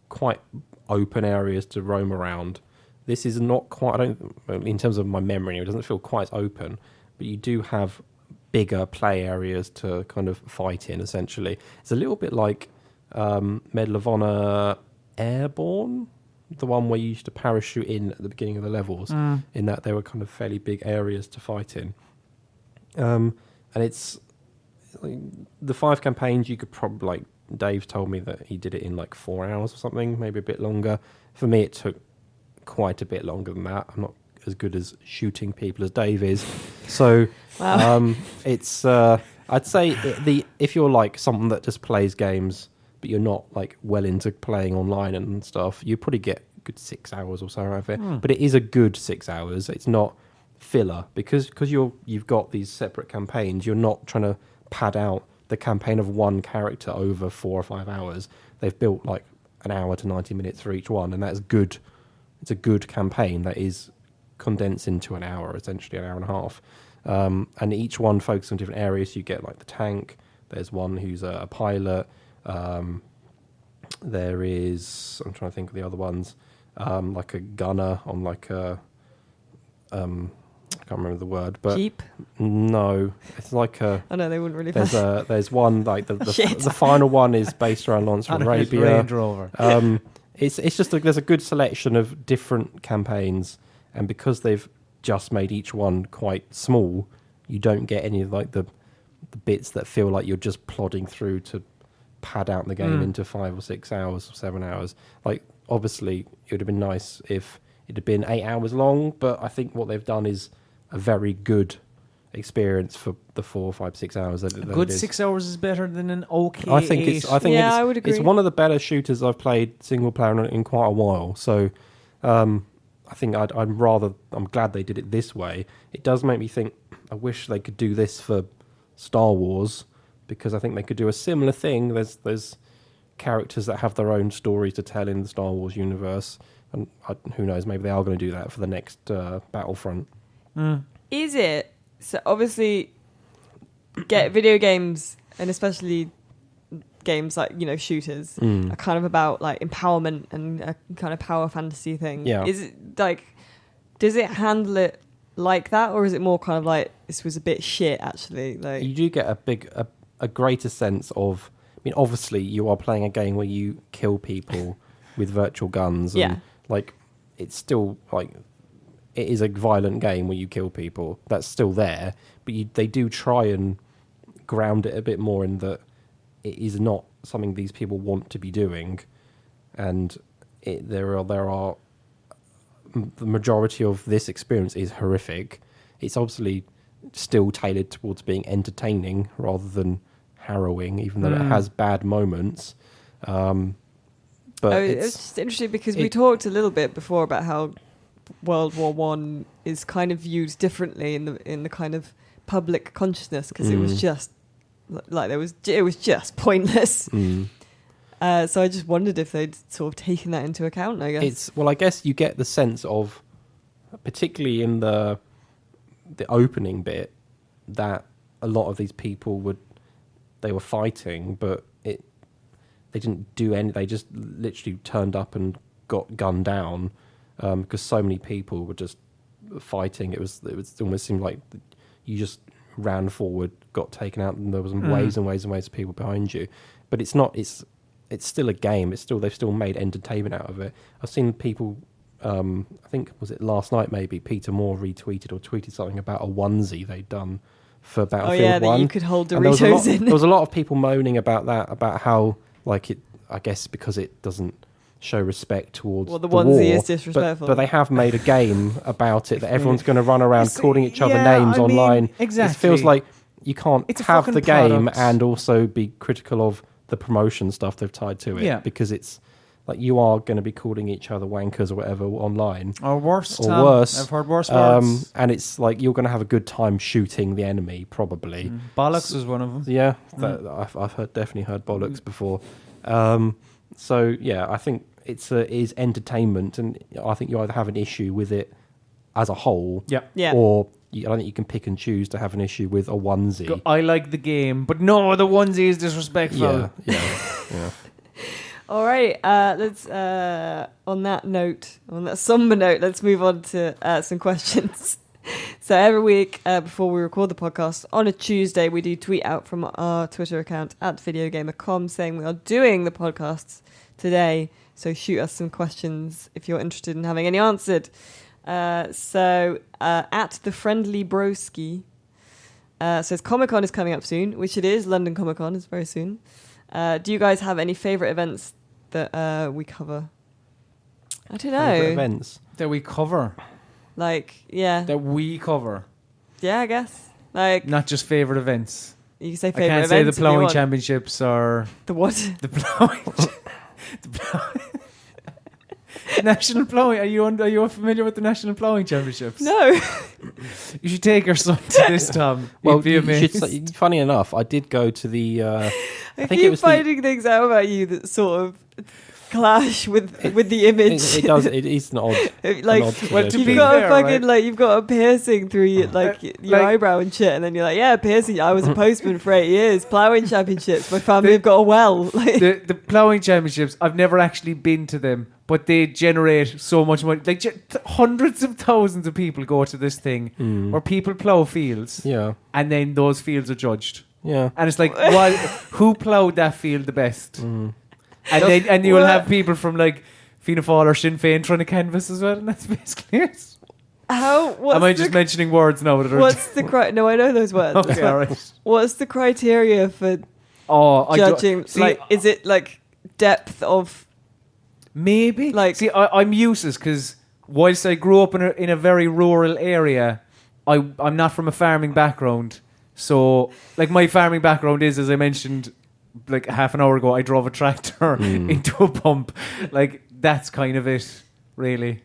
quite open areas to roam around. This is not quite. In terms of my memory, it doesn't feel quite as open. But you do have bigger play areas to kind of fight in. Essentially, it's a little bit like Medal of Honor Airborne, the one where you used to parachute in at the beginning of the levels. In that there were kind of fairly big areas to fight in. And it's like, the 5 campaigns you could probably, like Dave told me that he did it in like 4 hours or something, maybe a bit longer. For me, it took quite a bit longer than that. I'm not as good as shooting people as Dave is, so it's I'd say if you're like someone that just plays games but you're not like well into playing online and stuff, you probably get a good 6 hours or so out of it. But it is a good 6 hours. It's not filler because you've got these separate campaigns. You're not trying to pad out the campaign of one character over 4 or 5 hours. They've built like an hour to 90 minutes for each one, and that's good. It's a good campaign that is condensed into an hour, essentially an hour and a half. And each one focuses on different areas. So you get like the tank. There's one who's a pilot. There is, I'm trying to think of the other ones, like a gunner on like a, I can't remember the word, but Jeep? No, it's like a. I know they wouldn't really. There's one like the final one is based around Lawrence of Arabia. Range Rover. It's just there's a good selection of different campaigns, and because they've just made each one quite small, you don't get any of like the bits that feel like you're just plodding through to pad out the game into 5 or 6 hours or 7 hours. Like, obviously, it would have been nice if it had been 8 hours long, but I think what they've done is a very good experience for the 4, 5, 6 hours. A good 6 hours is better than an okay. I think 8. I would agree. It's one of the better shooters I've played single player in quite a while. So, I think I'm glad they did it this way. It does make me think. I wish they could do this for Star Wars, because I think they could do a similar thing. There's characters that have their own stories to tell in the Star Wars universe, and who knows, maybe they are going to do that for the next Battlefront. Is it? So obviously, get video games, and especially games like, you know, shooters, are kind of about like empowerment and a kind of power fantasy thing. Yeah. Is it like, does it handle it like that, or is it more kind of like, this was a bit shit actually? Like, you do get a greater sense of. I mean, obviously, you are playing a game where you kill people with virtual guns, and like it's still like it is a violent game where you kill people. That's still there, but they do try and ground it a bit more in that it is not something these people want to be doing, and there are the majority of this experience is horrific. It's obviously still tailored towards being entertaining rather than harrowing, even though it has bad moments. But it's just interesting because we talked a little bit before about how World War One is kind of viewed differently in the kind of public consciousness, because it was just like it was just pointless. So I just wondered if they'd sort of taken that into account. I guess I guess you get the sense of, particularly in the opening bit, that a lot of these people they were fighting, but they didn't do any. They just literally turned up and got gunned down because so many people were just fighting. It almost seemed like you just ran forward, got taken out, and there was waves and waves and waves of people behind you. But it's not. It's still a game. They've still made entertainment out of it. I've seen people. I think was it last night? Maybe Peter Moore retweeted or tweeted something about a onesie they'd done for Battlefield 1. that you could hold And Doritos in. There was a lot of people moaning about that, about how like it. I guess because it doesn't show respect towards Well, the war, onesie is disrespectful. But they have made a game about it that everyone's going to run around calling each other yeah, names I mean, online. exactly. It feels like you can't It's a have fucking the game product. and also be critical of the promotion stuff they've tied to it. Yeah. Because it's like you are going to be calling each other wankers or whatever online. Or worse. Or worse. I've heard worse words. And it's like you're going to have a good time shooting the enemy, probably. Bollocks was one of them. Yeah, I've definitely heard bollocks before. So yeah, I think it is entertainment, and I think you either have an issue with it as a whole, Yeah. or I don't think you can pick and choose to have an issue with a onesie. I like the game, but no, the onesie is disrespectful. Yeah. All right. Let's on that somber note, let's move on to some questions. So every week before we record the podcast on a Tuesday, we do tweet out from our Twitter account at VideoGamer.com saying we are doing the podcasts today. So shoot us some questions if you're interested in having any answered. So at the Friendly Broski says Comic-Con is coming up soon, which it is. London Comic-Con is very soon. Do you guys have any favourite events that we cover? I don't know. Favourite events. That we cover. Like, yeah. That we cover. Yeah, I guess. Like, Not just favourite events. you can say I favourite can't events. say the if you plowing want. championships or The what? the plowing. National plowing. Are you familiar with the National Plowing Championships? No. You should take your son to this, Tom. Well, You'd be you amazed. should say, funny enough, I did go to the. I think keep it was finding things out about you that sort of clash with the image. It does. It is an odd. Like, an odd well, to suggestion. you've got a fair, fucking right? like you've got a piercing through your your eyebrow and shit, and then you're like, yeah, piercing. I was a postman for 8 years, ploughing championships. My family have got a well. Like, the plowing championships, I've never actually been to them, but they generate so much money. Like hundreds of thousands of people go to this thing where people plow fields, Yeah. and then those fields are judged. Yeah. And it's like, who plowed that field the best? And you will have people from like Fianna Fáil or Sinn Féin trying to canvass as well, and that's basically it. what's Am I the, just mentioning words now? That are what's the no? I know those words. okay, all right. What's the criteria for Oh, judging? Like, is it like depth of? maybe. Like- See, I'm useless because whilst I grew up in a very rural area, I'm not from a farming background. So, like, my farming background is, as I mentioned, like half an hour ago, I drove a tractor into a pump. Like, that's kind of it, really.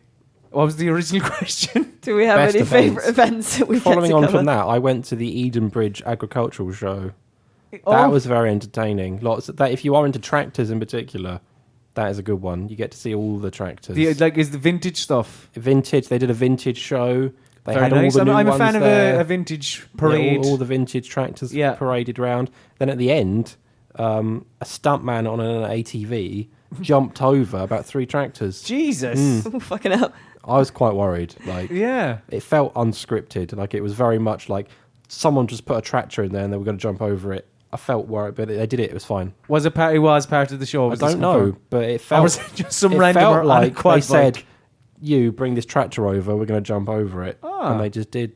What was the original question? Do we have Best any events. favourite events that we Following get to on cover? from that, I went to the Edenbridge Agricultural Show. Oh. That was very entertaining. Lots of that. If you are into tractors in particular, that is a good one. You get to see all the tractors. Is the vintage stuff. Vintage. They did a vintage show. They Very had nice. all the new I'm a ones fan of there. a vintage Yeah, parade. all the vintage tractors Yeah. paraded around. Then at the end, a stuntman on an ATV jumped over about 3 tractors. Jesus. Oh, fucking hell. I was quite worried. Like, Yeah. it felt unscripted. Like, it was very much like someone just put a tractor in there and they were going to jump over it. I felt worried, but they did it. It was fine. Was it part of the show? I Was this don't know, confirmed? but it Or felt was it just some it random felt like quad they said, bike? "You bring this tractor over. We're going to jump over it," Ah. and they just did.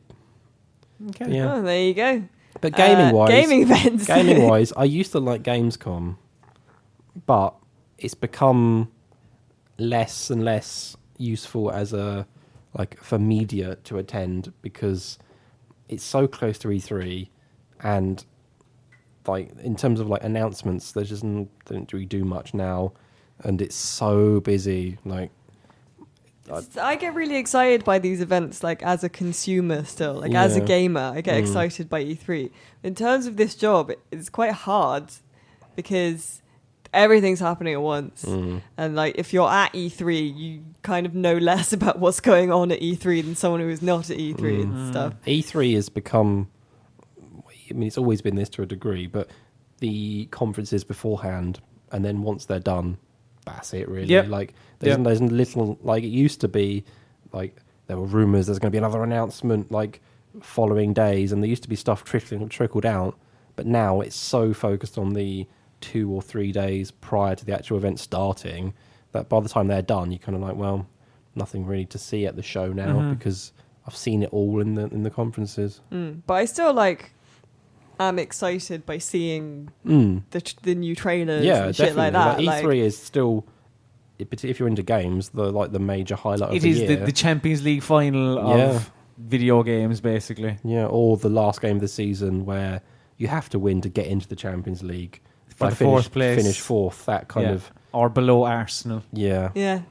Okay. Yeah. Oh, there you go. But gaming-wise, gaming events. gaming-wise, I used to like Gamescom, but it's become less and less useful as for media to attend because it's so close to E3, and like in terms of like announcements, there's just they don't really do much now, and it's so busy. Like, I get really excited by these events, like as a consumer still, like as a Yeah. gamer, I get excited by E3. In terms of this job, it's quite hard because everything's happening at once. And like if you're at E3, you kind of know less about what's going on at E3 than someone who is not at E3 and stuff. E3 has become, I mean, it's always been this to a degree, but the conferences beforehand, and then once they're done, that's it really. Yep. Like, there's little, like it used to be, like there were rumours there's going to be another announcement, like following days, and there used to be stuff trickled out, but now it's so focused on the 2 or 3 days prior to the actual event starting that by the time they're done, you're kind of like, well, nothing really to see at the show now because I've seen it all in the conferences. But I still am excited by seeing the new trailers and shit like that. E3 is still, if you're into games, the major highlight of the year. It is the Champions League final of video games, basically. Yeah, or the last game of the season where you have to win to get into the Champions League. For the fourth place. Finish fourth, that kind of... Or below Arsenal. Yeah. Yeah.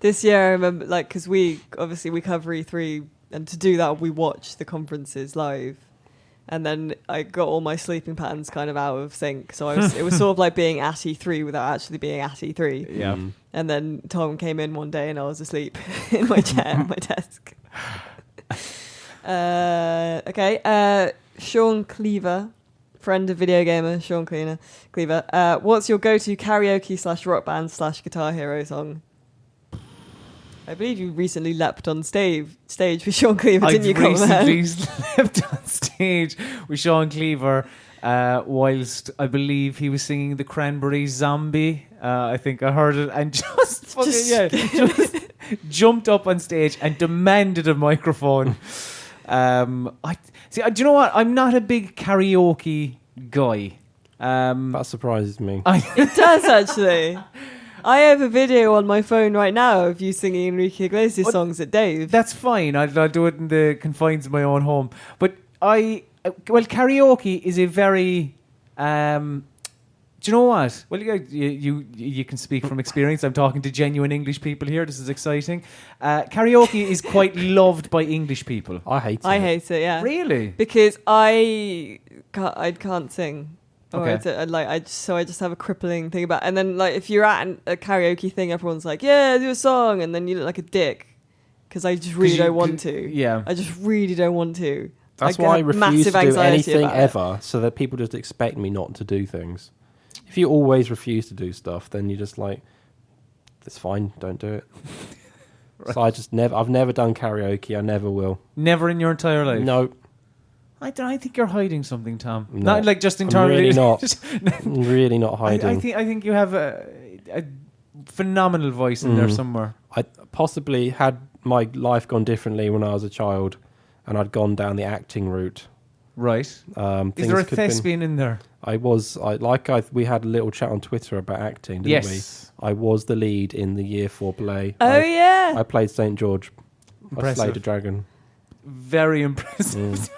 This year, I remember, because we cover E3, and to do that, we watch the conferences live. And then I got all my sleeping patterns kind of out of sync. So it was sort of like being at E3 without actually being at E3. Yeah. And then Tom came in one day and I was asleep in my chair at my desk. Okay. Sean Cleaver, friend of VideoGamer, Sean Cleaver. What's your go-to karaoke / rock band / Guitar Hero song? I believe you recently leapt on stage with Sean Cleaver, didn't you, Colin? I recently leapt on stage with Sean Cleaver whilst I believe he was singing the Cranberries Zombie. I think I heard it and just jumped up on stage and demanded a microphone. Do you know what? I'm not a big karaoke guy. That surprises me. It does, actually. I have a video on my phone right now of you singing Enrique Iglesias songs at Dave. That's fine. I'll do it in the confines of my own home. But karaoke is a very... do you know what? Well, you can speak from experience. I'm talking to genuine English people here. This is exciting. Karaoke is quite loved by English people. I hate it. I hate it, yeah. Really? Because I can't sing. Okay. So I just have a crippling thing about. And then if you're at a karaoke thing, everyone's like, "Yeah, do a song," and then you look like a dick because I just really don't want to. Yeah, I just really don't want to. That's why I refuse to do anything ever, so that people just expect me not to do things. If you always refuse to do stuff, then you're just like, "That's fine, don't do it." Right. So I've never done karaoke. I never will. Never in your entire life. No. I think you're hiding something, Tom. No, not just internally. I'm really not. I'm really not hiding. I think you have a phenomenal voice in there somewhere. I possibly had my life gone differently when I was a child, and I'd gone down the acting route. Right. Is there a thespian in there? We had a little chat on Twitter about acting, didn't we? I was the lead in the Year 4 play. Yeah. I played St. George. Impressive. I slayed a dragon. Very impressive.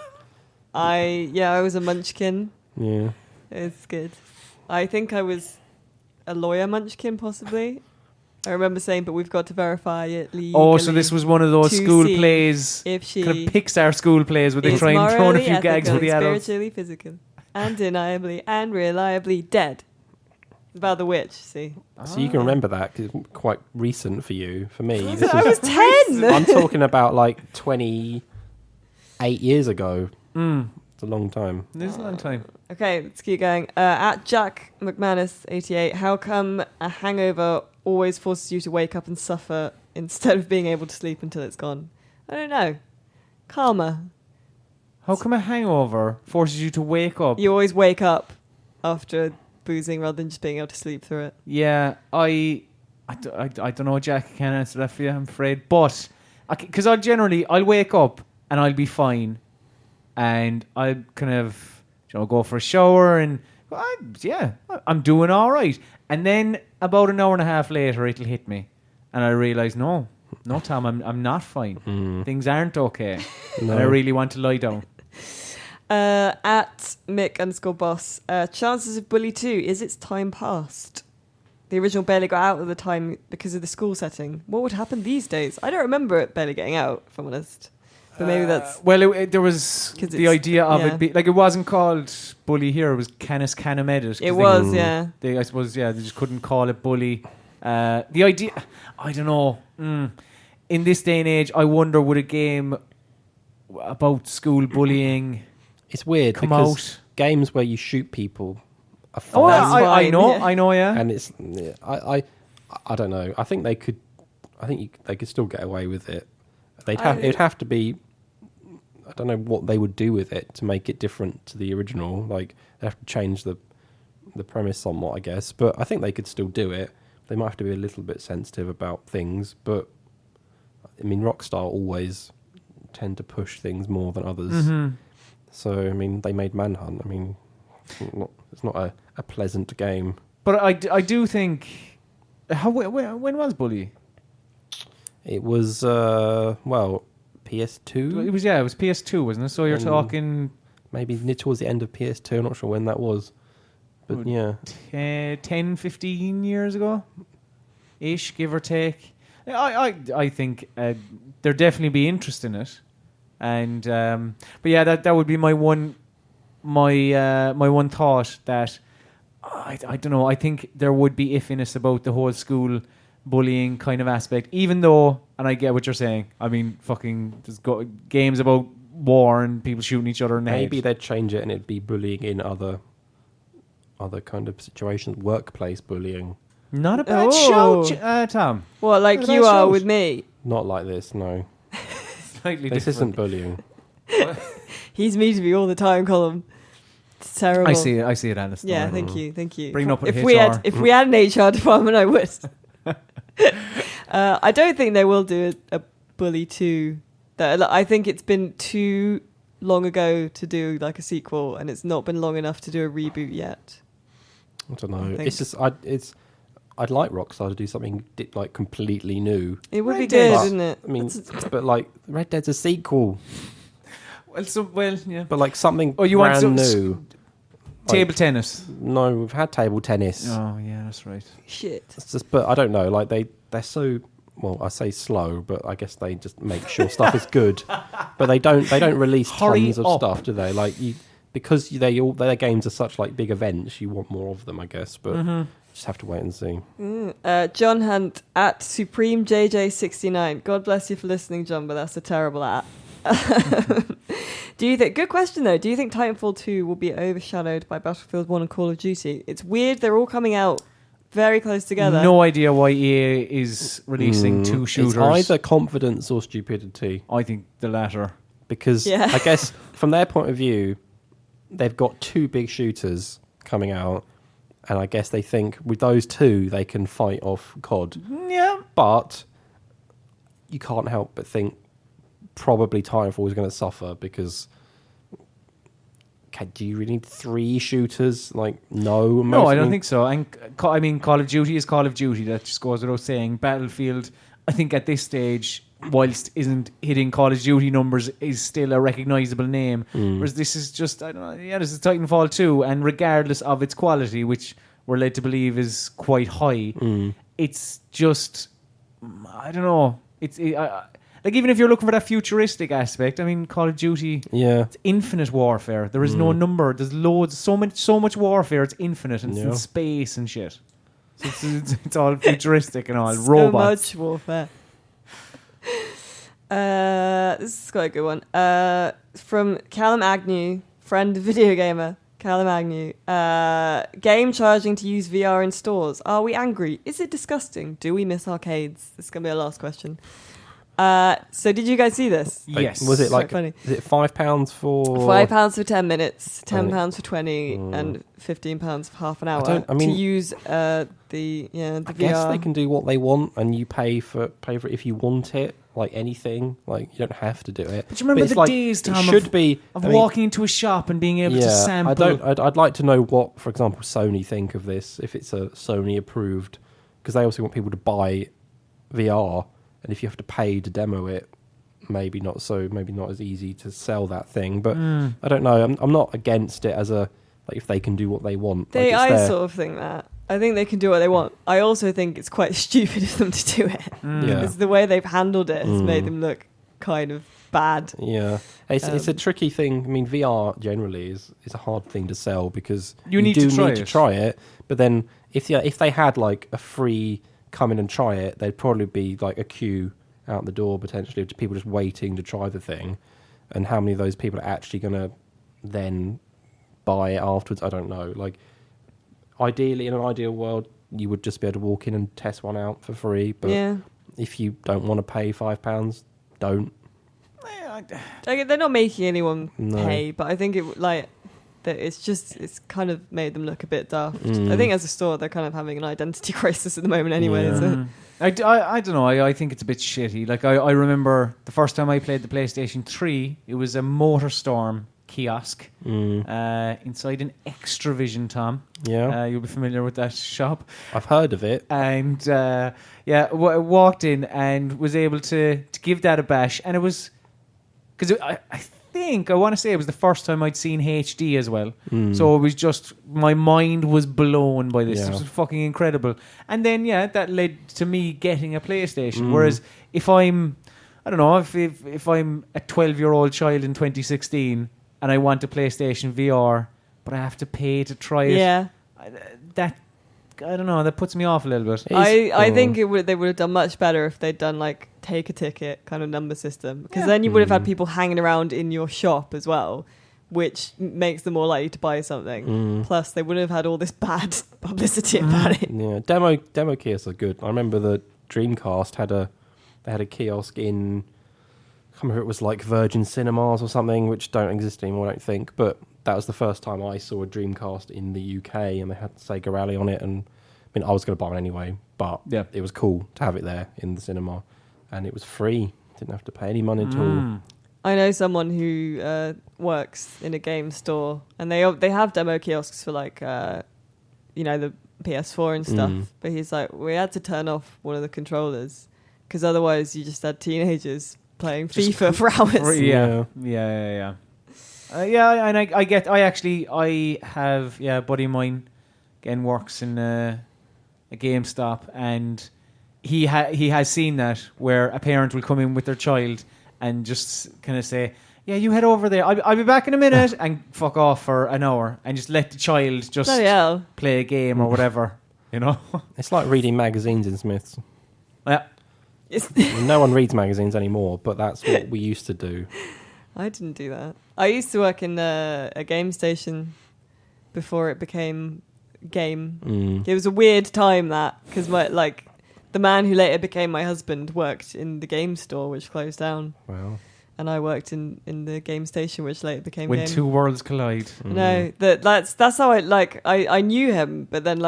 I was a munchkin. Yeah. It's good. I think I was a lawyer munchkin, possibly. I remember saying, but we've got to verify it legally. Oh, so this was one of those school plays, if she kind of Pixar school plays where they try and throw in a few gags with the adults. Spiritually, physical, undeniably, and reliably dead. About the witch, see. So you can remember that because it's quite recent for you. For me, I was 10. I'm talking about 28 years ago. It's a long time. It is a long time. Okay, let's keep going. At Jack McManus 88, how come a hangover always forces you to wake up and suffer instead of being able to sleep until it's gone? I don't know. Karma. How come a hangover forces you to wake up? You always wake up after boozing rather than just being able to sleep through it. Yeah, I don't know, Jack. I can't answer that for you, I'm afraid. But because I'll wake up and I'll be fine, and I'll kind of go for a shower and I'm doing all right. And then about an hour and a half later, it'll hit me, and I realise no, Tom, I'm not fine. Things aren't okay, and I really want to lie down. At Mick_boss, chances of Bully 2, is its time past? The original barely got out at the time because of the school setting. What would happen these days? I don't remember it barely getting out, if I'm honest. But maybe that's... there was the idea of it it wasn't called Bully here, it was Canis Canamedis. It was, yeah. I suppose, they just couldn't call it Bully. The idea... I don't know. In this day and age, I wonder would a game about school bullying... It's weird come because out. Games where you shoot people are fine. Oh, I know, yeah. And it's I don't know. I think they could still get away with it. It'd have to be I don't know what they would do with it to make it different to the original. Like, they have to change the premise somewhat, I guess. But I think they could still do it. They might have to be a little bit sensitive about things. But, I mean, Rockstar always tend to push things more than others. Mm-hmm. So, I mean, they made Manhunt. I mean, it's not a pleasant game. But I do think... when was Bully? It was, PS2? It was PS2, wasn't it? So you're talking... Maybe towards the end of PS2. I'm not sure when that was. But yeah. 10, 15 years ago? Ish, give or take. I think there'd definitely be interest in it. And but yeah, that would be my one thought that I don't know. I think there would be iffiness about the whole school bullying kind of aspect, even though, and I get what you're saying. I mean, fucking, there's games about war and people shooting each other in the head. Maybe they'd change it and it'd be bullying in other kind of situations, workplace bullying. Not a bad shout, Tom. What, like you are with me? Not like this, no. Slightly this different. isn't bullying. He's mean to me all the time, Colin. It's terrible. I see it, Alice. Yeah, thank you. Bring up with if HR. if we had an HR department, I would. I don't think they will do a Bully 2. I think it's been too long ago to do like a sequel, and it's not been long enough to do a reboot yet. I don't know. It's just I'd like Rockstar to do something like completely new. It would be Red good, Dead. wouldn't it? I mean, but like Red Dead's a sequel. Yeah. But like something you brand want new. Table tennis. No, we've had table tennis. Oh yeah, that's right. Shit. It's just, but I don't know. Like they're so, well, I say slow, but I guess they just make sure stuff is good. But they don't release tons of stuff, do they? Like because their games are such like big events. You want more of them, I guess. But just have to wait and see. John Hunt at SupremeJJ69. God bless you for listening, John, but that's a terrible at. Do you think? Good question though. Do you think Titanfall 2 will be overshadowed by Battlefield 1 and Call of Duty? It's weird. They're all coming out very close together. No idea why EA is releasing two shooters. It's either confidence or stupidity. I think the latter. Because I guess from their point of view, they've got two big shooters coming out, and I guess they think with those two they can fight off COD. Yeah. But you can't help but think probably Titanfall is going to suffer because do you really need three shooters? Like, no. No, I don't think so. And I mean, Call of Duty is Call of Duty. That just goes without saying. Battlefield, I think at this stage, whilst isn't hitting Call of Duty numbers, is still a recognisable name. Whereas this is just, I don't know, this is Titanfall 2, and regardless of its quality, which we're led to believe is quite high, it's just, I don't know. Like, even if you're looking for that futuristic aspect, I mean, Call of Duty, it's infinite warfare. There is no number. There's loads, so much warfare. It's infinite, and it's in space and shit. So it's all futuristic and all robots. So much warfare. This is quite a good one. From Callum Agnew, friend of VideoGamer. Callum Agnew. Game charging to use VR in stores. Are we angry? Is it disgusting? Do we miss arcades? This is going to be our last question. So did you guys see this? Yes. Was it like, funny. is it £5 for... £5 for 10 minutes, £10 for 20, and £15 for half an hour to use the VR. I guess they can do what they want, and you pay for it if you want it, like anything. Like, you don't have to do it. But you remember the days, Tom, of walking into a shop and being able to sample. I'd like to know what, for example, Sony think of this, if it's a Sony approved, because they also want people to buy VR. And if you have to pay to demo it, maybe not as easy to sell that thing. But I don't know. I'm not against it as if they can do what they want. I sort of think that. I think they can do what they want. I also think it's quite stupid of them to do it. Because the way they've handled it has made them look kind of bad. Yeah. It's a tricky thing. I mean, VR generally is a hard thing to sell because you need to try it. But then if they had like a free... come in and try it, there'd probably be like a queue out the door potentially of people just waiting to try the thing, and how many of those people are actually going to then buy it afterwards, I don't know. Like, ideally, in an ideal world, you would just be able to walk in and test one out for free, but if you don't want to pay £5, don't. Like, they're not making anyone No. pay, but I think it's kind of made them look a bit daft. I think as a store, they're kind of having an identity crisis at the moment anyway. Yeah. So. I don't know. I think it's a bit shitty. Like, I remember the first time I played the PlayStation 3, it was a MotorStorm kiosk inside an Extravision, Tom. Yeah. You'll be familiar with that shop. I've heard of it. And walked in and was able to give that a bash. And it was... Because I want to say it was the first time I'd seen HD as well. So it was just, my mind was blown by this. Yeah. It was fucking incredible. And then, that led to me getting a PlayStation. Whereas if I'm, I don't know, if I'm a 12-year-old child in 2016 and I want a PlayStation VR, but I have to pay to try it, I don't know, that puts me off a little bit. I think they would have done much better if they'd done like take a ticket kind of number system, because then you would have had people hanging around in your shop as well, which makes them more likely to buy something. Plus, they wouldn't have had all this bad publicity about it. Yeah, demo kiosks are good. I remember the Dreamcast had a kiosk in, I can't remember, it was like Virgin Cinemas or something, which don't exist anymore, I don't think. But that was the first time I saw a Dreamcast in the UK, and they had Sega Rally on it. And I mean, I was going to buy one anyway, but it was cool to have it there in the cinema, and it was free. Didn't have to pay any money at all. I know someone who works in a game store, and they have demo kiosks for like the PS4 and stuff. But he's like, we had to turn off one of the controllers because otherwise you just had teenagers playing FIFA for hours. Yeah. And I have a buddy of mine again works in a GameStop, and he has seen that where a parent will come in with their child and just kind of say, yeah, you head over there, I'll be back in a minute, and fuck off for an hour and just let the child just play a game or whatever, you know. It's like reading magazines in Smiths. Yeah. No one reads magazines anymore, but that's what we used to do. I didn't do that. I used to work in a game station before it became Game. It was a weird time, that, because the man who later became my husband worked in the game store, which closed down. Wow. And I worked in the game station, which later became When Game. two worlds collide. No, that's how I knew him, but then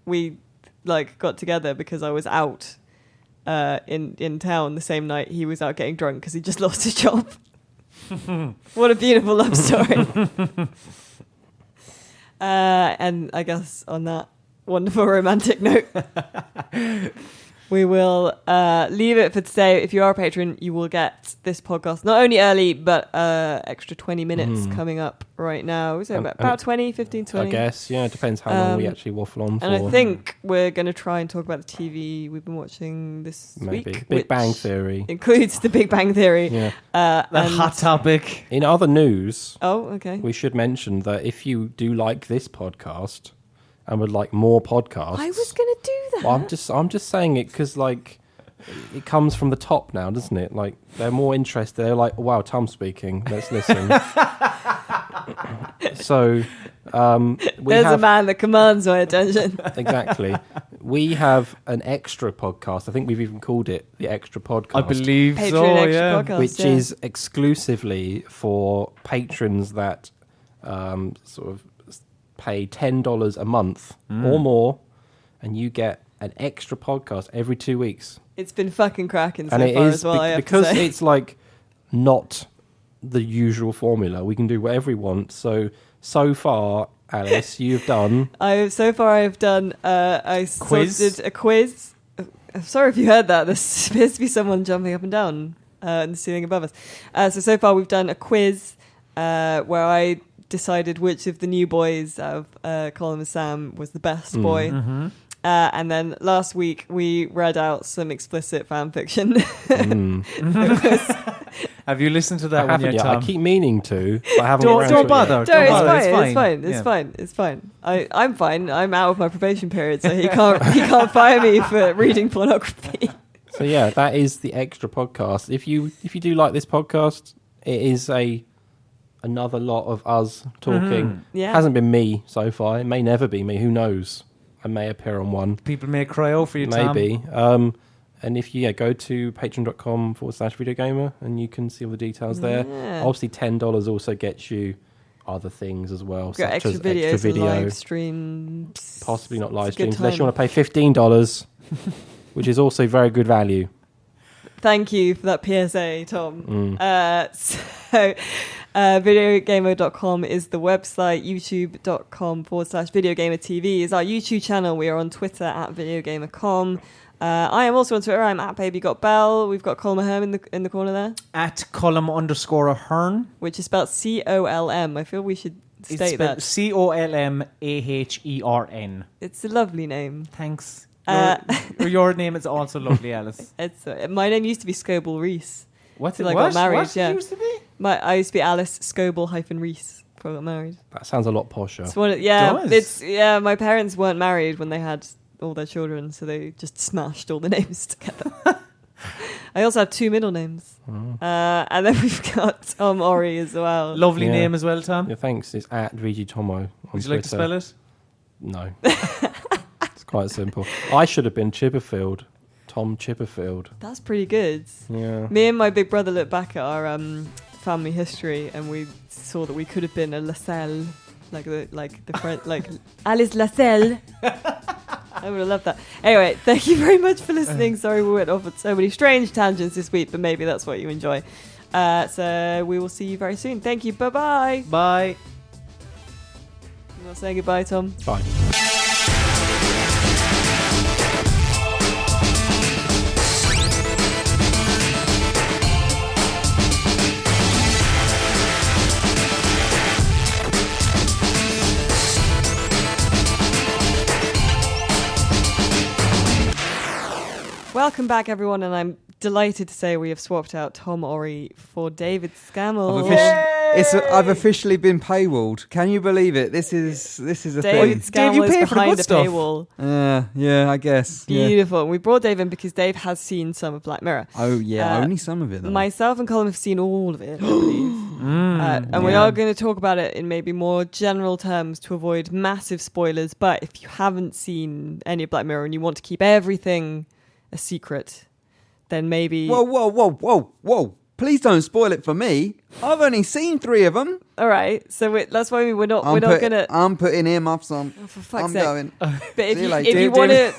we got together because I was out in town the same night he was out getting drunk because he just lost his job. What a beautiful love story. And I guess on that wonderful romantic note, we will leave it for today. If you are a patron, you will get this podcast not only early, but extra 20 minutes coming up right now. So about 15, 20. I guess, yeah, it depends how long we actually waffle on for. And I think we're going to try and talk about the TV we've been watching this week. Big Bang Theory. Includes the Big Bang Theory. Yeah. The hot topic. In other news, okay. we should mention that if you do like this podcast and would like more podcasts, I was going to do that. Well, I'm just saying it because it comes from the top now, doesn't it? Like, they're more interested. They're like, wow, Tom's speaking. Let's listen. So there's a man that commands my attention. Exactly. We have an extra podcast. I think we've even called it the Extra Podcast. I believe Patreon so, Extra yeah. Podcast, which is exclusively for patrons that sort of pay $10 a month or more, and you get an extra podcast every 2 weeks. It's been fucking cracking so And it far is as well, I have because to say. it's not the usual formula. We can do whatever we want. So far, Alice, you've done... I've done... I quiz? did a quiz. I'm sorry if you heard that. There appears to be someone jumping up and down in the ceiling above us. So far we've done a quiz where I decided which of the new boys of Colin and Sam was the best boy. Mm-hmm. And then last week we read out some explicit fan fiction. Have you listened to that I one haven't yet, yet. Tom? I keep meaning to, but I haven't Don't- got don't around to it bother. yet. Don't It's bother, fine. it's It's fine. fine. It's Yeah. fine. It's fine. I'm fine. I'm out of my probation period, so he can't fire me for reading pornography. So yeah, that is the Extra Podcast. If you do like this podcast, it is another lot of us talking. Yeah. Hasn't been me so far. It may never be me. Who knows? I may appear on one. People may cry out for you, Tom. Maybe. And if you go to patreon.com/VideoGamer and you can see all the details there. Obviously, $10 also gets you other things as well, Got such extra as videos, extra video, live streams. possibly not live It's a good streams, unless you time. want to pay $15, which is also very good value. Thank you for that PSA, Tom. So, VideoGamer.com is the website. YouTube.com/VideogamerTV is our YouTube channel. We are on Twitter @VideoGamer.com. I am also on Twitter. I'm @BabyGotBell. We've got Colm Ahern in the corner there, @Colm_Ahern, which is spelled COLM. I feel we should state that. COLMAHERN. It's a lovely name. Thanks. Your name is also lovely, Alice. It's my name used to be Scoble Reese. What's Till it? I got married. What Yeah, it used to be? I used to be Alice Scoble-Reese before I got married. That sounds a lot posher. It's one. My parents weren't married when they had all their children, so they just smashed all the names together. I also have 2 middle names, and then we've got Tom Ori as well. Lovely name as well, Tom. Yeah, thanks. It's @VGTomo. Would you like to spell it? No. It's quite simple. I should have been Chipperfield. Tom Chipperfield. That's pretty good. Yeah. Me and my big brother looked back at our family history, and we saw that we could have been a Lascelles, like the French, like Alice Lascelles. I would have loved that. Anyway, thank you very much for listening. Sorry we went off on so many strange tangents this week, but maybe that's what you enjoy. So we will see you very soon. Thank you. Bye-bye. Bye. You want to say goodbye, Tom? Bye. Welcome back, everyone, and I'm delighted to say we have swapped out Tom Ori for David Scammell. I've officially been paywalled. Can you believe it? This is a David thing. Dave, you Scammell pay is for the behind good the stuff. paywall. Yeah, I guess. Yeah. Beautiful. We brought Dave in because Dave has seen some of Black Mirror. Oh yeah, Uh, only some of it though. Myself and Colin have seen all of it, I believe. And we are going to talk about it in maybe more general terms to avoid massive spoilers. But if you haven't seen any of Black Mirror and you want to keep everything a secret, then maybe... Whoa. Please don't spoil it for me. I've only seen 3 of them. All right. So that's why we're not going to... I'm putting earmuffs on. Oh, for fuck's I'm sake. going. But See you later. if you want to...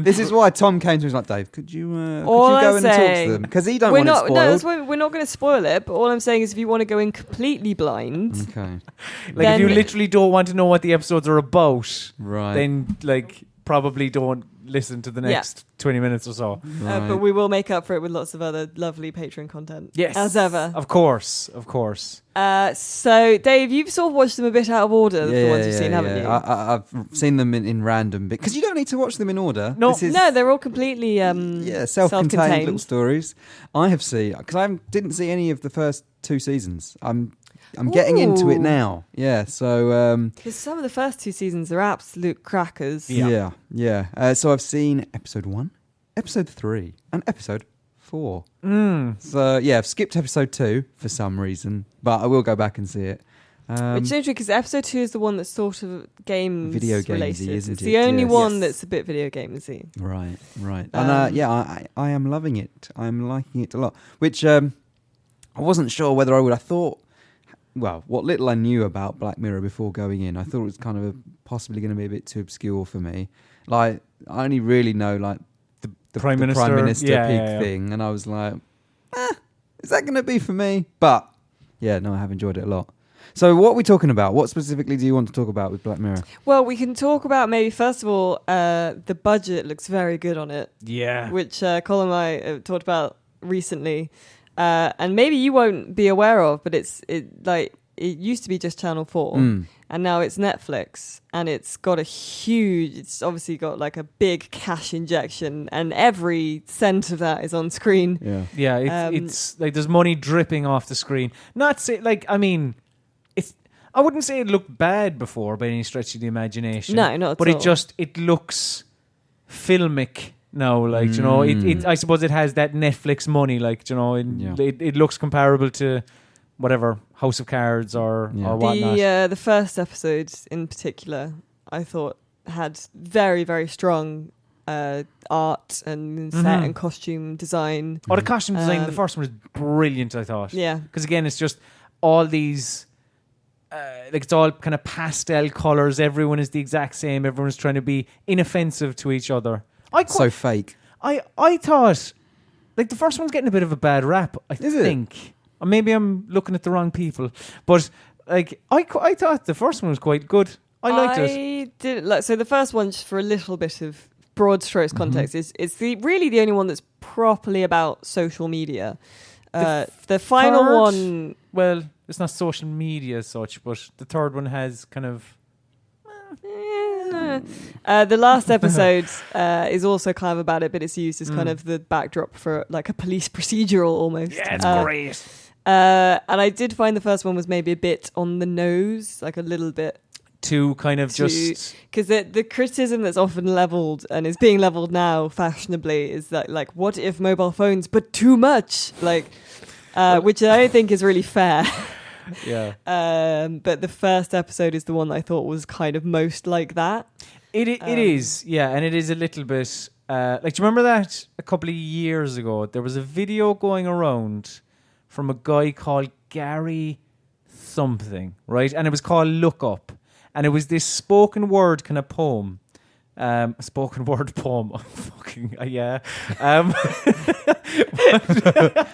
This is why Tom came to me and was like, Dave, could you go I'm and talk saying- to them? Because he don't We're want it not, spoiled. no, that's why we're not going to spoil it. But all I'm saying is if you want to go in completely blind... Okay. Like, if you Then- literally don't want to know what the episodes are about, Right. then, like, probably don't listen to the next 20 minutes or so. Right. but we will make up for it with lots of other lovely Patreon content. Yes. As ever. Of course. So, Dave, you've sort of watched them a bit out of order, the ones you've seen, haven't you? I've seen them in random bits. Because you don't need to watch them in order. No. No, they're all completely self-contained little stories. I have seen, because I didn't see any of the first 2 seasons. I'm getting into it Ooh. now. Yeah, so... Because some of the first 2 seasons are absolute crackers. Yeah. So I've seen episode 1, episode 3, and episode 4. So, yeah, I've skipped episode 2 for some reason, but I will go back and see it. Which is interesting because episode 2 is the one that's sort of games Video gamesy, related. isn't It's it? the only Yes. one that's a bit video gamesy. Right. And I am loving it. I'm liking it a lot. Which I wasn't sure whether I would. I thought, well, what little I knew about Black Mirror before going in, I thought it was kind of possibly going to be a bit too obscure for me. Like, I only really know like the Prime Minister. Prime Minister Yeah, peak yeah. thing, and I was like, is that going to be for me? But yeah, no, I have enjoyed it a lot. So what are we talking about? What specifically do you want to talk about with Black Mirror? Well, we can talk about maybe, first of all, the budget looks very good on it, Yeah. which Colin and I talked about recently. And maybe you won't be aware of, but it used to be just Channel 4, and now it's Netflix, and it's obviously got like a big cash injection, and every cent of that is on screen. Yeah. Yeah, it's like there's money dripping off the screen. Not say I wouldn't say it looked bad before by any stretch of the imagination. No, not at but all. it looks filmic now. Like you know, I suppose it has that Netflix money. Like you know, it looks comparable to whatever House of Cards or whatnot. The first episode in particular, I thought had very, very strong art and set and costume design. The costume design in the first one was brilliant, I thought. Yeah. Because again, it's just all these, it's all kind of pastel colors. Everyone is the exact same. Everyone's trying to be inoffensive to each other. So fake. I thought, like, the first one's getting a bit of a bad rap, I think. Or maybe I'm looking at the wrong people. But, like, I thought the first one was quite good. I liked it. So the first one, just for a little bit of broad strokes context, is really the only one that's properly about social media. The final one... Well, it's not social media as such, but the third one has kind of... the last episode is also kind of about it, but it's used as kind of the backdrop for like a police procedural almost. Yeah, it's great. And I did find the first one was maybe a bit on the nose, like a little bit to kind of just... Because the criticism that's often leveled and is being leveled now fashionably is that, like, what if mobile phones, but too much? Like, which I don't think is really fair. Yeah. But the first episode is the one that I thought was kind of most like that. It is, yeah, and it is a little bit... like, do you remember that a couple of years ago, there was a video going around from a guy called Gary something, right? And it was called Look Up. And it was this spoken word kind of poem. A spoken word poem. Oh, fucking, yeah.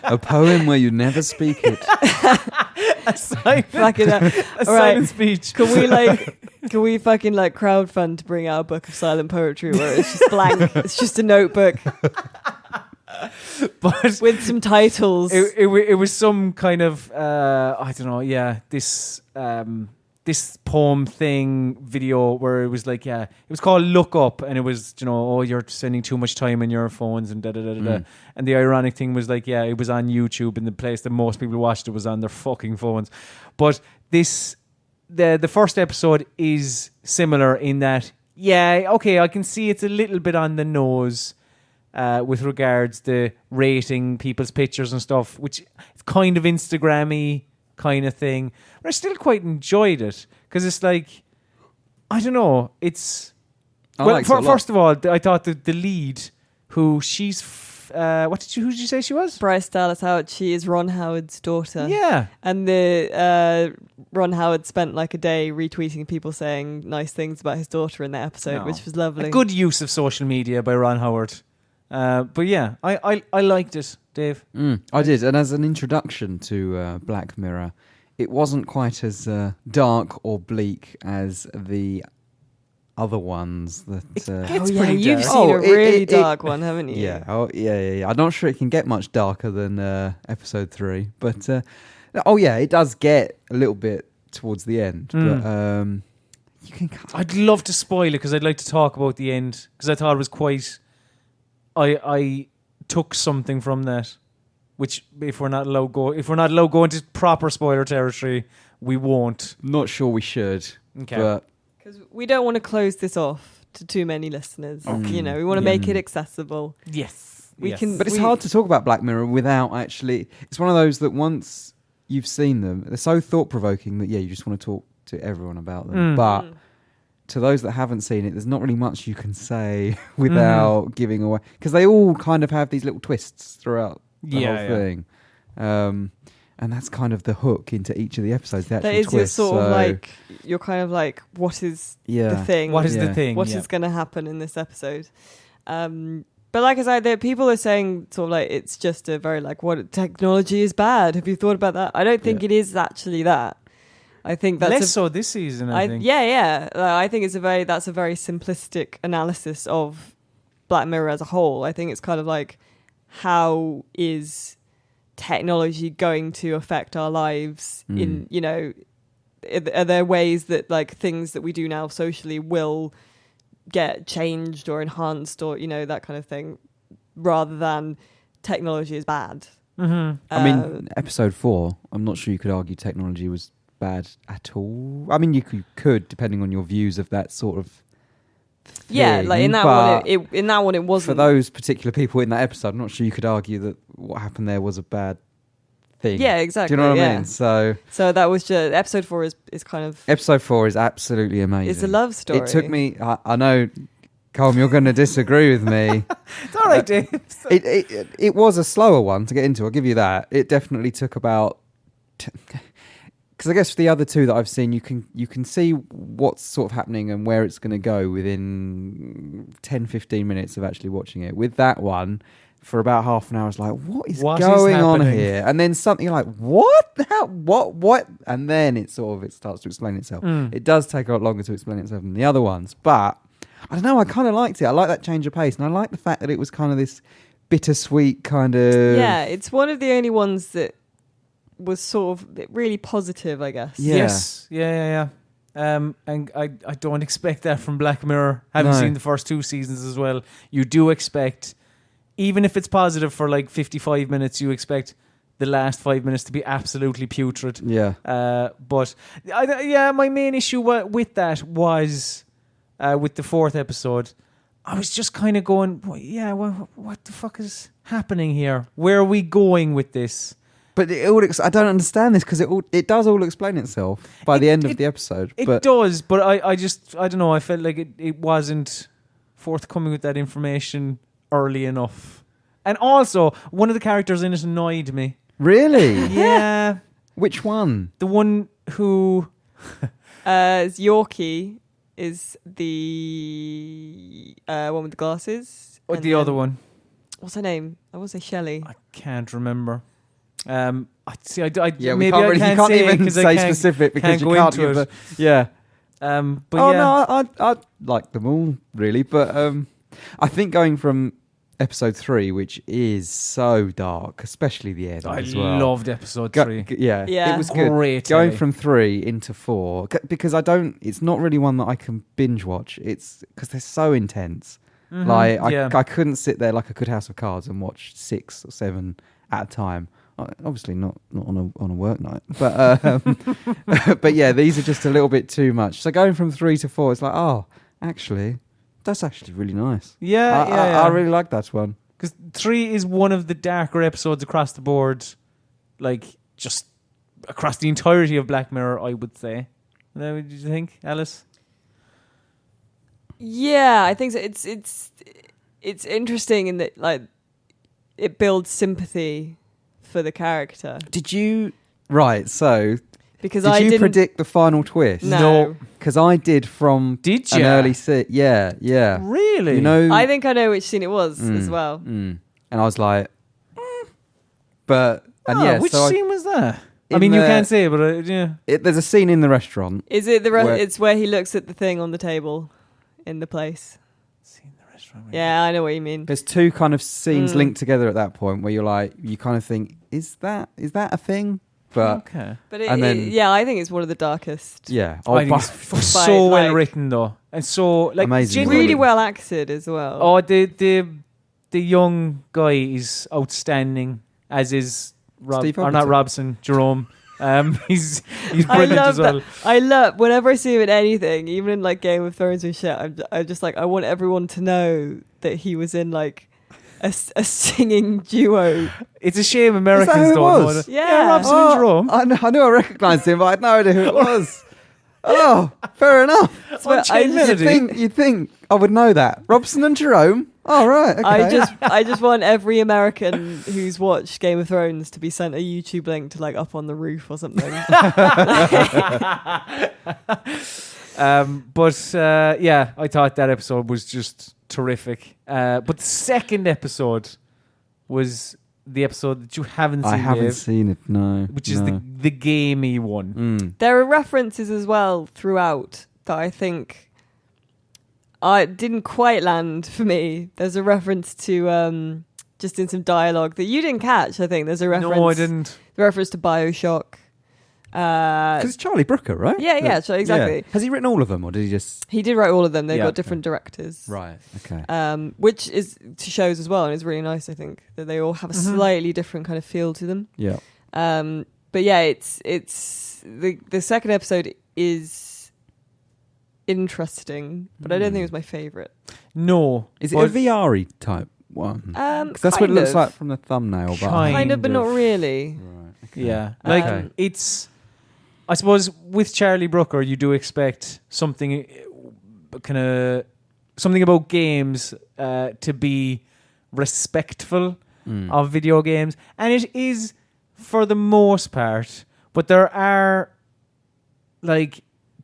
A poem where you never speak it. A silent speech. Can we fucking like crowdfund to bring out a book of silent poetry where it's just blank? It's just a notebook. But with some titles. It was some kind of I don't know, yeah, this poem thing video where it was like, yeah, it was called Look Up, and it was, you know, oh, you're spending too much time on your phones and da-da-da-da-da. And the ironic thing was like, yeah, it was on YouTube, and the place that most people watched it was on their fucking phones. But the first episode is similar in that, yeah, okay, I can see it's a little bit on the nose with regards to rating people's pictures and stuff, which is kind of Instagram-y kind of thing. But I still quite enjoyed it because it's like, I don't know, it's... First of all, I thought the lead, who she's... who did you say she was? Bryce Dallas Howard. She is Ron Howard's daughter. Yeah. And Ron Howard spent like a day retweeting people saying nice things about his daughter in that episode, which was lovely. A good use of social media by Ron Howard. But yeah, I liked it, Dave. I did, and as an introduction to Black Mirror, it wasn't quite as dark or bleak as the other ones. It's pretty you've dark. Seen a really dark one, haven't you? Yeah, yeah. I'm not sure it can get much darker than episode 3, but it does get a little bit towards the end. But you can. I'd love to spoil it because I'd like to talk about the end because I thought it was quite. I took something from that, which if we're not allowed go into proper spoiler territory, we won't. Not sure we should. Okay. But because we don't want to close this off to too many listeners. You know, we want to make it accessible. Yes. We can. But it's hard to talk about Black Mirror without actually. It's one of those that once you've seen them, they're so thought provoking that you just want to talk to everyone about them. But to those that haven't seen it, there's not really much you can say without giving away, because they all kind of have these little twists throughout the whole thing. And that's kind of the hook into each of the episodes. The actual that is twist. Your sort of like, you're kind of like, what is the thing? What is the thing? What is going to happen in this episode? But like I said, people are saying sort of like it's just a very like, what technology is bad. Have you thought about that? I don't think it is actually that. I think that's less so this season. I think. Yeah. I think that's a very simplistic analysis of Black Mirror as a whole. I think it's kind of like, how is technology going to affect our lives? In, you know, are there ways that like things that we do now socially will get changed or enhanced, or, you know, that kind of thing, rather than technology is bad. I mean, episode 4, I'm not sure you could argue technology was bad at all. I mean, you could depending on your views of that sort of thing. Yeah, like in that one it wasn't. For those particular people in that episode, I'm not sure you could argue that what happened there was a bad thing. Yeah, exactly. Do you know what I mean? So that was just episode 4 is kind of episode 4 is absolutely amazing. It's a love story. It took me. I know Colm, you're going to disagree with me. It's all right, Dave. It was a slower one to get into. I'll give you that. It definitely took about. Because I guess for the other two that I've seen, you can see what's sort of happening and where it's going to go within 10-15 minutes of actually watching it. With that one, for about half an hour, it's like, what is going on here? And then something like, what? How? What? And then it starts to explain itself. It does take a lot longer to explain itself than the other ones, but I don't know. I kind of liked it. I like that change of pace, and I like the fact that it was kind of this bittersweet kind of. Yeah, it's one of the only ones that was sort of really positive, I guess. Yeah. Yes. Yeah. And I don't expect that from Black Mirror. Having seen the first 2 seasons as well, you do expect, even if it's positive for like 55 minutes, you expect the last 5 minutes to be absolutely putrid. Yeah. But my main issue with that was with the 4th episode. I was just kind of going, what the fuck is happening here? Where are we going with this? But I don't understand this because it does all explain itself by the end of the episode. It does, but I don't know. I felt like it wasn't forthcoming with that information early enough. And also, one of the characters in it annoyed me. Really? Yeah. Which one? The one who... Yorkie is the one with the glasses. Or the other one. What's her name? I want to say Shelley. I can't remember. Yeah, we can't even say specific because you can't give it. Yeah. But no, I like them all really, but I think going from episode 3, which is so dark, especially the end as well. I loved episode 3. Yeah. It was good. Great. Going from 3 into 4 because it's not really one that I can binge watch. It's because they're so intense. Mm-hmm. I couldn't sit there like I could House of Cards and watch 6 or 7 at a time. Obviously not on a work night, but but yeah, these are just a little bit too much. So going from 3 to 4, it's like, oh, actually, that's actually really nice. Yeah, I really like that one because 3 is one of the darker episodes across the board, like just across the entirety of Black Mirror, I would say. What did you think, Alice? Yeah, I think so. It's interesting in that like it builds sympathy for the character. Did you? Right, so because did I you predict the final twist? No, because I did from an early scene. Yeah. Really? You know, I think I know which scene it was as well. And I was like, but which scene was that? I mean, you can't say it, but yeah. There's a scene in the restaurant. Is it it's where he looks at the thing on the table in the place. Yeah, I know what you mean. There's 2 kind of scenes linked together at that point where you kind of think, is that a thing? But okay. But I think it's one of the darkest. Yeah. I think it's so well written though, and so like amazing, really well acted as well. Oh, the young guy is outstanding, as is not Robson, Jerome. He's brilliant as well. I love whenever I see him in anything, even in like Game of Thrones and shit. I'm just like, I want everyone to know that he was in like a singing duo. It's a shame Americans don't know. Yeah, Robson and Jerome. I knew I recognised him, but I had no idea who it was. Oh, fair enough. You'd think I would know that. Robson and Jerome. Oh, right. Okay. I just want every American who's watched Game of Thrones to be sent a YouTube link to like up on the roof or something. I thought that episode was just terrific. But the second episode was the episode that you haven't seen. I haven't seen it, no. Which is the gamey one. There are references as well throughout that I think didn't quite land for me. There's a reference to just in some dialogue that you didn't catch. I think there's a reference. No, I didn't. The reference to BioShock. Because it's Charlie Brooker, right? Yeah, so exactly. Yeah. Has he written all of them, or did he just? He did write all of them. They've got different directors, right? Okay. Which is to shows as well, and it's really nice. I think that they all have a slightly different kind of feel to them. Yeah. But yeah, it's the second episode is interesting, but I don't think it was my favorite. No, is it a VR type one? Because that's what it looks like from the thumbnail. Kind of, but not really. Right. Okay. Yeah, like it's. I suppose with Charlie Brooker, you do expect something kind of something about games to be respectful of video games, and it is for the most part. But there are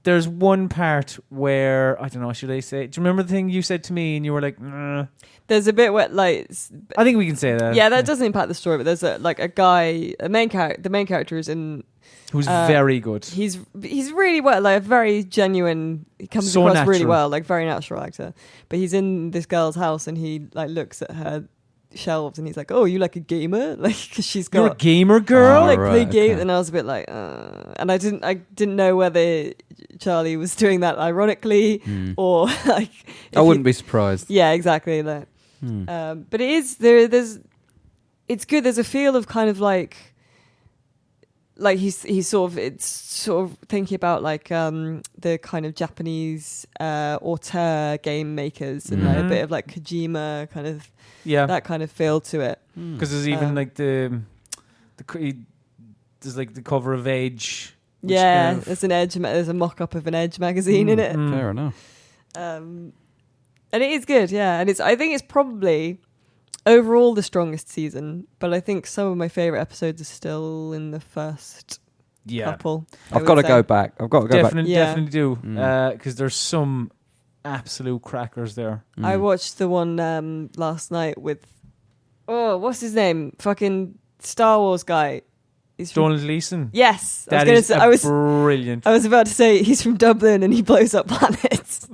there's one part where I don't know. Should I say? Do you remember the thing you said to me and you were like, nah. There's a bit where like I think we can say that. Yeah, that doesn't impact the story, but there's a guy, the main character is in. Who's very good. He's really well, like a very genuine. He comes So across really natural. well, like very natural actor. But he's in this girl's house and he like looks at her shelves and he's like, "Oh, you like a gamer?" Like, cause she's got You're a gamer girl. like right, play games, okay. and I was a bit like, and I didn't know whether Charlie was doing that ironically or like. I wouldn't be surprised. Yeah, exactly. Like, but it is there's. It's good. There's a feel of kind of like he's sort of thinking about like the kind of Japanese auteur game makers and like a bit of like Kojima kind of that kind of feel to it. Because there's even like there's like the cover of Edge. Yeah, kind of- there's an Edge. There's a mock-up of an Edge magazine in it, Fair enough. and it is good. Yeah, and I think it's probably overall the strongest season, but I think some of my favorite episodes are still in the first couple. I've got to go back. I've got to go back. Definitely do. Because there's some absolute crackers there. I watched the one last night with what's his name? Fucking Star Wars guy. He's from, Donald Gleason. yes, That is brilliant. I was about to say he's from Dublin and he blows up planets.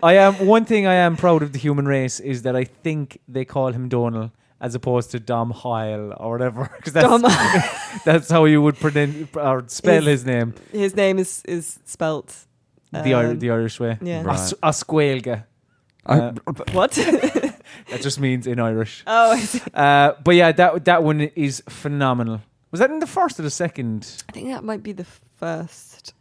One thing I am proud of the human race is that I think they call him Donald as opposed to Dom Heil or whatever, because that's how you would or spell his name. His name is spelt The Irish way. Yeah. Right. Asquailga. What? That just means in Irish. Oh, I see. But yeah, that one is phenomenal. Was that in the first or the second? I think that might be the first.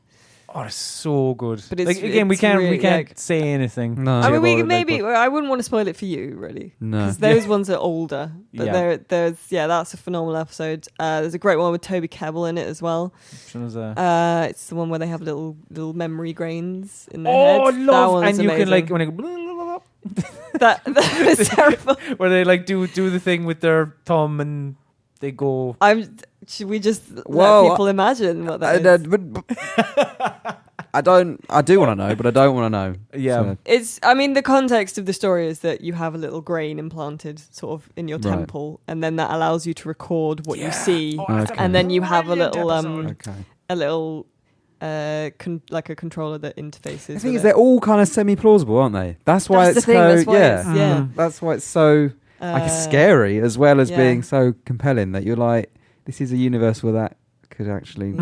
Oh, it's so good. But it's, like again, we it's can't really, say anything. No. I mean, we Yeah, can maybe. I wouldn't want to spoil it for you, really. No. Because those ones are older. But Yeah. that's a phenomenal episode. There's a great one with Toby Kebbell in it as well. Which one was that? It's the one where they have little memory grains in their Oh, head. love! That And you can amazing. like when it go, that was terrible. where they like do the thing with their thumb and they go. Should we just Whoa, let people imagine what that is? I don't. I do want to know, but I don't want to know. Yeah. It's. I mean, the context of the story is that you have a little grain implanted, sort of, in your Right. temple, and then that allows you to record what you see, that's and then you have a brilliant little, episode. like a controller that interfaces. The thing with is, it. they're all kind of semi-plausible, aren't they? That's why That's it's the thing, so. that's why Yeah, it's- yeah. That's why it's so scary as well as yeah. being so compelling. That you're like, this is a universe where that could actually.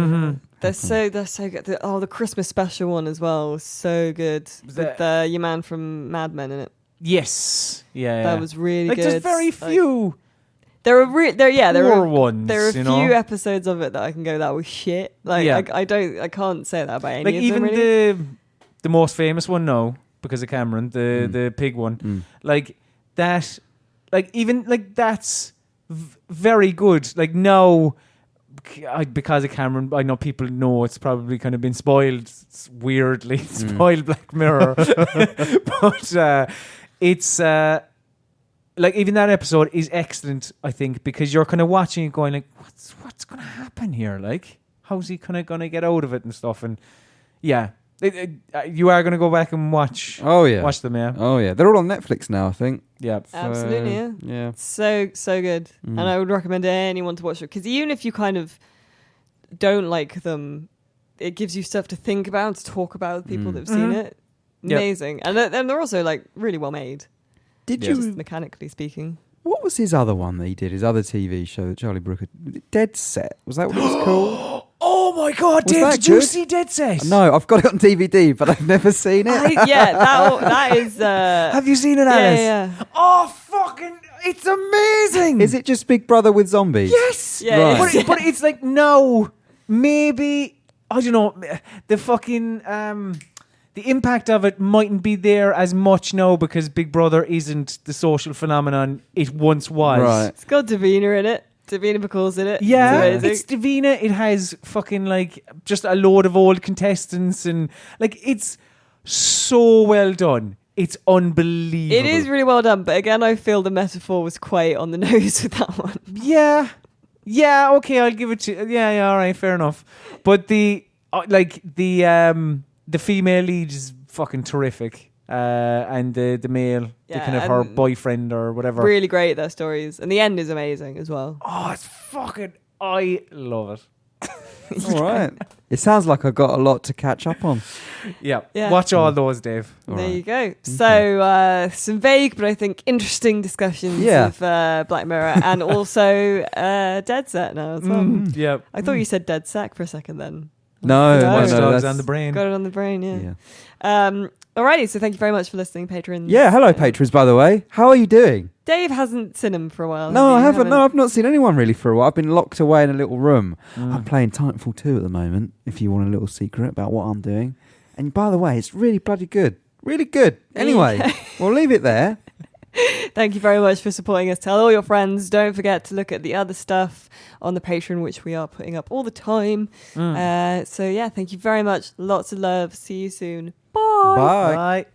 They're so good. The Christmas special one as well was so good with your man from Mad Men in it. Yes. Yeah. That was really like good. there's very few. There are ones. There are a you few know? episodes of it that I can go, that was shit. Like Yeah. I can't say that about any Like of even them, really. the most famous one now because of Cameron, the pig one. Like that, like even like that's very good. Like now, because of Cameron, I know people know it's probably kind of been spoiled. It's weirdly spoiled Black Mirror, but it's like even that episode is excellent. I think because you're kind of watching it, going like, what's going to happen here? Like, how's he kind of going to get out of it and stuff? And yeah. You are going to go back and watch. Oh yeah, watch them. Yeah, oh yeah. They're all on Netflix now, I think. yeah. So, Absolutely, yeah. Yeah. So good, and I would recommend anyone to watch it, because even if you kind of don't like them, it gives you stuff to think about, to talk about with people that have seen it. Yep. Amazing, and they're also like really well made. Did Just you? mechanically speaking? What was his other one that he did? His other TV show that Charlie Brooker. Dead Set. Was that what it was called? Oh my God, Was Dave! that Did you good? see Dead Set? No, I've got it on DVD, but I've never seen it. That is. Have you seen it, Yeah, Alice? yeah. Oh, fucking! It's amazing. Is it just Big Brother with zombies? Yes. Yeah, Right. it's- But it's like no, maybe I don't know. The fucking the impact of it mightn't be there as much now because Big Brother isn't the social phenomenon it once was. Right. It's got Davina in it. Davina McCall's in it. Yeah, it's amazing. it's Davina. It has fucking like just a load of old contestants and like it's so well done. It's unbelievable. It is really well done, but again, I feel the metaphor was quite on the nose with that one. Yeah. Yeah, okay, I'll give it to yeah, all right, fair enough. But the female lead is fucking terrific. And the male, the kind of her boyfriend or whatever. Really great, their stories. And the end is amazing as well. Oh, it's fucking... I love it. All right. It sounds like I've got a lot to catch up on. Yeah. Watch all those, Dave. There you go. So, some vague but I think interesting discussions of Black Mirror and also Dead Set now as well. Yeah. I thought you said Dead Sack for a second then. No, Watch no, Dogs that's on the brain. Got it on the brain, yeah. Alrighty, so thank you very much for listening, patrons. Yeah, hello, patrons, by the way. How are you doing? Dave hasn't seen him for a while. No, I haven't. No, I've not seen anyone really for a while. I've been locked away in a little room. I'm playing Titanfall 2 at the moment, if you want a little secret about what I'm doing. And by the way, it's really bloody good. Really good. Anyway, we'll leave it there. Thank you very much for supporting us. Tell all your friends. Don't forget to look at the other stuff on the Patreon, which we are putting up all the time. So, yeah, thank you very much. Lots of love. See you soon. Bye. Bye. Bye.